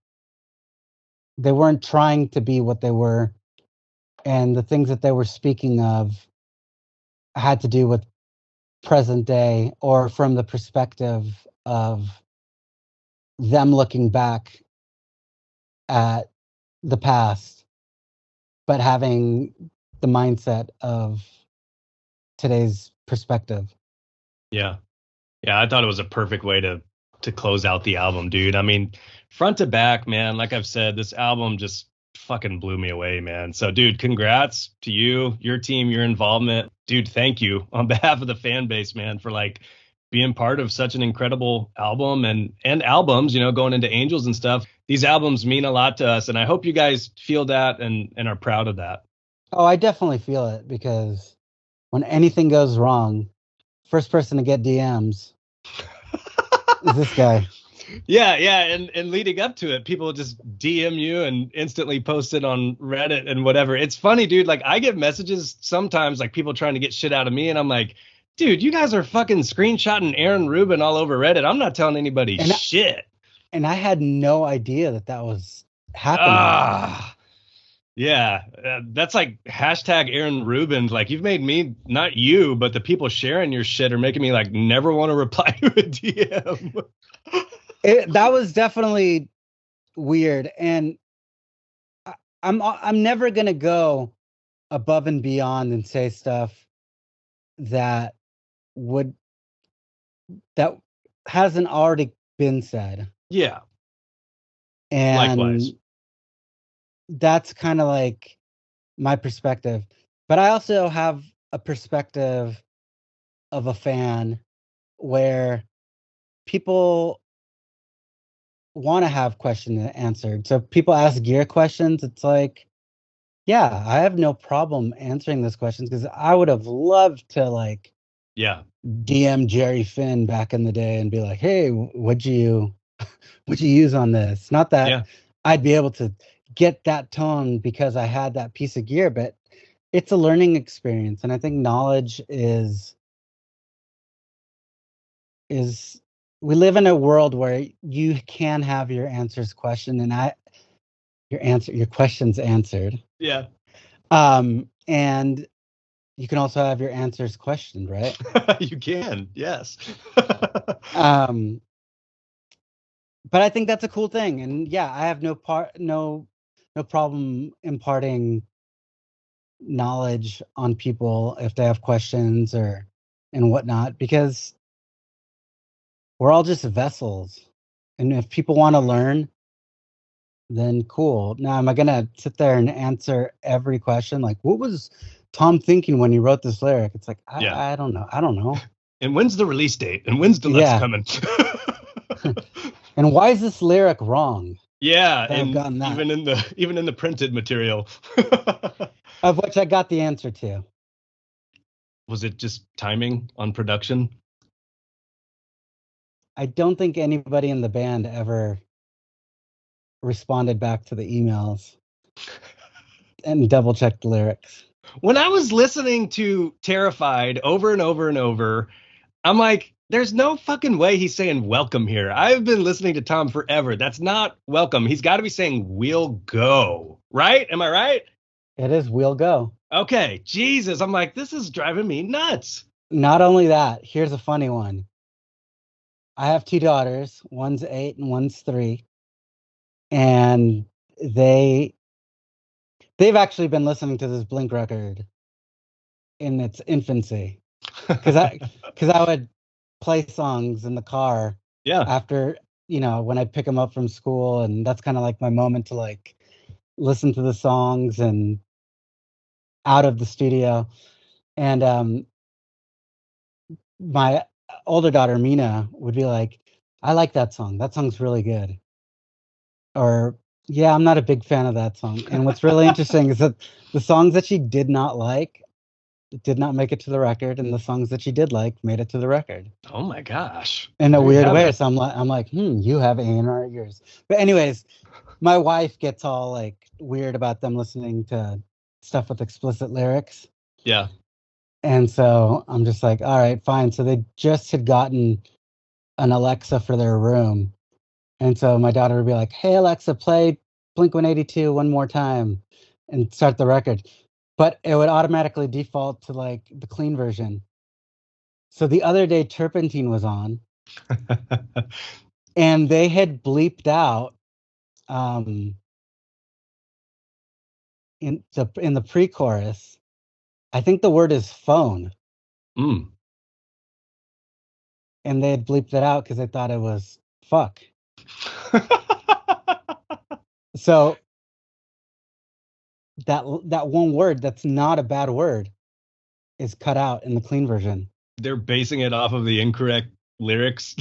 They weren't trying to be what they were, and the things that they were speaking of had to do with present day or from the perspective of them looking back at the past, but having the mindset of today's perspective. Yeah. Yeah, I thought it was a perfect way to close out the album, dude. I mean, front to back, man, like I've said, this album just fucking blew me away, man. So, dude, congrats to you, your team, your involvement. Dude, thank you on behalf of the fan base, man, for like being part of such an incredible album and albums, you know, going into Angels and stuff. These albums mean a lot to us, and I hope you guys feel that and are proud of that. Oh, I definitely feel it because when anything goes wrong, first person to get DMs is this guy. Yeah, and leading up to it, people just DM you and instantly post it on Reddit and whatever. It's funny, dude. Like I get messages sometimes, like people trying to get shit out of me, and I'm like, dude, you guys are fucking screenshotting Aaron Rubin all over Reddit. I'm not telling anybody shit. And I had no idea that was happening. Yeah, that's like hashtag Aaron Rubin. Like you've made me, not you, but the people sharing your shit are making me like never want to reply to a DM. That was definitely weird, and I'm never gonna go above and beyond and say stuff that hasn't already been said. Yeah, And likewise. that's kind of like my perspective. But I also have a perspective of a fan where people want to have questions answered. So people ask gear questions. It's like, yeah, I have no problem answering those questions because I would have loved to like DM Jerry Finn back in the day and be like, hey, what'd you use on this? Not that I'd be able to get that tone because I had that piece of gear, but it's a learning experience. And I think knowledge is we live in a world where you can have your answers questioned and your questions answered. Yeah. And you can also have your answers questioned, right? You can, yes. But I think that's a cool thing. And yeah, I have no problem imparting knowledge on people if they have questions and whatnot, because we're all just vessels. And if people want to learn, then cool. Now, am I going to sit there and answer every question? Like, what was Tom thinking when he wrote this lyric? It's like, I don't know. I don't know. And when's the release date? And when's Deluxe coming? And why is this lyric wrong? Yeah, and even in the printed material. Of which I got the answer to. Was it just timing on production? I don't think anybody in the band ever responded back to the emails and double checked the lyrics. When I was listening to Terrified over and over and over, I'm like, there's no fucking way he's saying welcome here. I've been listening to Tom forever. That's not welcome. He's got to be saying we'll go, right? Am I right? It is we'll go. Okay, Jesus. I'm like, this is driving me nuts. Not only that, here's a funny one. I have 2 daughters. One's 8 and one's 3. And they've actually been listening to this Blink record in its infancy. Because I would play songs in the car after, when I pick them up from school, and that's kind of like my moment to like listen to the songs and out of the studio. And my older daughter Mina would be like, I like that song. That song's really good. Or, yeah, I'm not a big fan of that song. And what's really interesting is that the songs that she did not like did not make it to the record, and the songs that she did like made it to the record. Oh my gosh. In a weird way. So I'm like, you have A&R ears. But anyways, my wife gets all like weird about them listening to stuff with explicit lyrics. Yeah. And so I'm just like, all right, fine. So they just had gotten an Alexa for their room. And so my daughter would be like, hey, Alexa, play Blink-182 one more time and start the record. But it would automatically default to like the clean version. So the other day, Turpentine was on. And they had bleeped out in the pre-chorus, I think the word is phone. And they had bleeped it out because they thought it was fuck. So that one word that's not a bad word is cut out in the clean version. They're basing it off of the incorrect lyrics.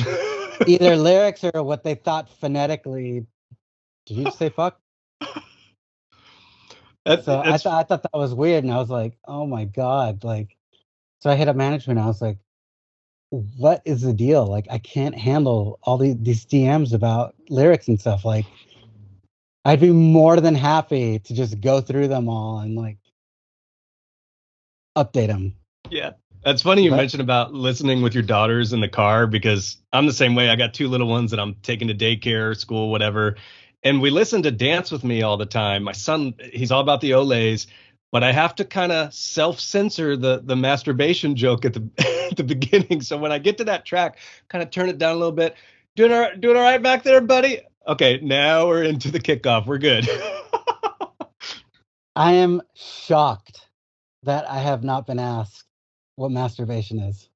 Either lyrics or what they thought phonetically. Did you just say fuck? So That's I thought that was weird, and I was like, oh my god, like. So I hit up management. I was like, what is the deal? Like, I can't handle all these DMs about lyrics and stuff. Like, I'd be more than happy to just go through them all and like update them. yeah. That's funny you But mentioned about listening with your daughters in the car because I'm the same way. I got two little ones that I'm taking to daycare, school, whatever. And we listen to Dance with Me all the time. My son, he's all about the Olays, but I have to kind of self-censor the masturbation joke at the at the beginning. So when I get to that track, kind of turn it down a little bit. Doing all right back there, buddy? Okay, now we're into the kickoff. We're good. I am shocked that I have not been asked what masturbation is.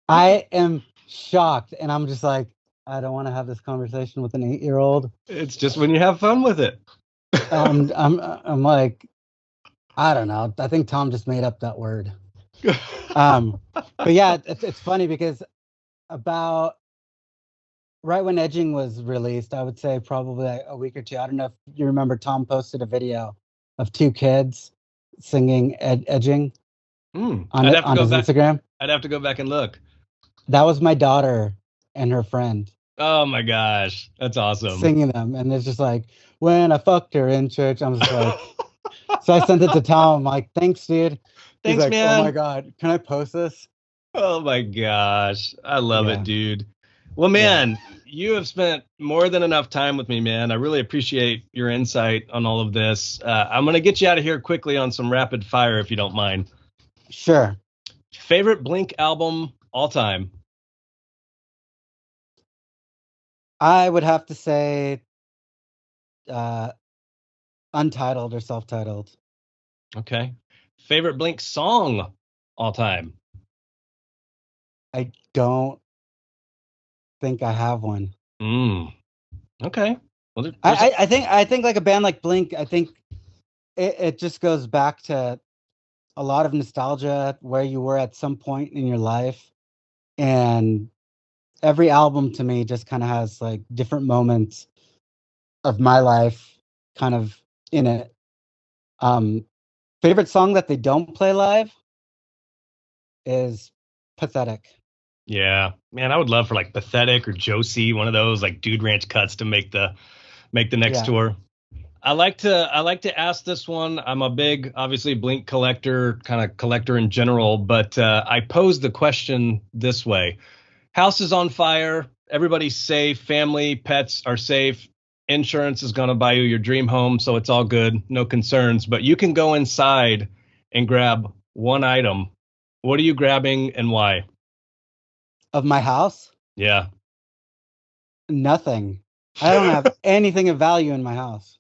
I am shocked, and I'm just like, I don't want to have this conversation with an 8-year-old. It's just when you have fun with it. I'm like, I don't know. I think Tom just made up that word. But yeah, it's funny because about right when Edging was released, I would say probably like a week or two. I don't know if you remember, Tom posted a video of two kids singing Edging on I'd have to on go his back. Instagram. I'd have to go back and look. That was my daughter and her friend Oh my gosh, that's awesome. singing them, and it's just like when I fucked her in church. I'm just like, so I sent it to Tom. I'm like, thanks, dude. He's Thanks, like, oh my man. god, can I post this? Oh my gosh, I love it, Yeah, dude. Well, yeah, man, you have spent more than enough time with me, man. I really appreciate your insight on all of this. I'm gonna get you out of here quickly on some rapid fire, if you don't mind. sure. Favorite Blink album all time? I would have to say uh, untitled or self-titled. Okay. Favorite Blink song all time? I don't think I have one. Mm. Okay. Well, I think like a band like Blink, I think it just goes back to a lot of nostalgia where you were at some point in your life, and every album to me just kind of has like different moments of my life kind of in it. Um, Favorite song that they don't play live is Pathetic. yeah, man, I would love for like Pathetic or Josie, one of those like Dude Ranch cuts to make the next Yeah. tour. I like to ask this one. I'm a big, obviously, Blink collector, kind of collector in general, but I pose the question this way: House is on fire, everybody's safe, family, pets are safe, insurance is going to buy you your dream home, so it's all good, no concerns. But you can go inside and grab one item. What are you grabbing and why? Of my house, Yeah. nothing. I don't have anything of value in my house.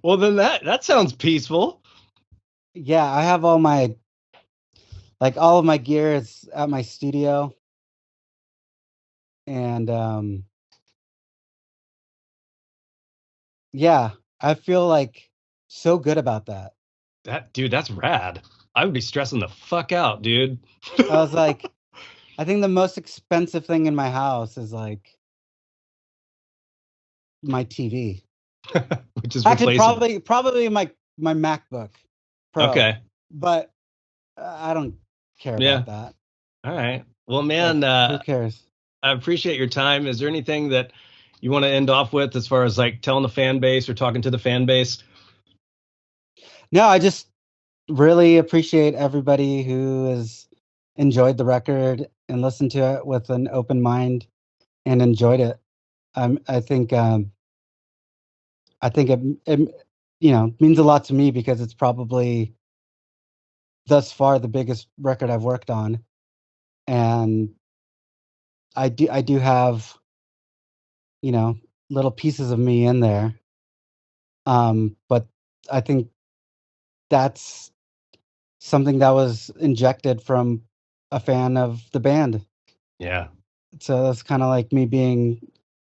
Well, then that sounds peaceful. Yeah, I have all my like all of my gear is at my studio, and yeah, I feel like so good about that. That dude, that's rad. I would be stressing the fuck out, dude. I was like, I think the most expensive thing in my house is like my TV. Which is Actually, replaceable. probably my MacBook Pro, Okay. but I don't care Yeah. about that. All right. Well, Like, man, who cares? I appreciate your time. Is there anything that you want to end off with as far as like telling the fan base or talking to the fan base? No, I just really appreciate everybody who has enjoyed the record and listened to it with an open mind and enjoyed it. I think it means a lot to me because it's probably thus far the biggest record I've worked on, and I do have you know little pieces of me in there. But I think that's something that was injected from a fan of the band. Yeah. So that's kind of like me being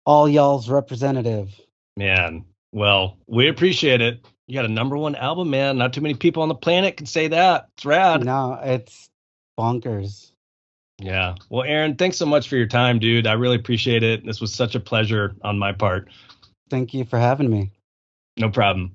all y'all's representative. Man, well, we appreciate it. You got a number one album, man. Not too many people on the planet can say that. It's rad. No, it's bonkers. Yeah. Well, Aaron, thanks so much for your time, dude. I really appreciate it. This was such a pleasure on my part. Thank you for having me. No problem.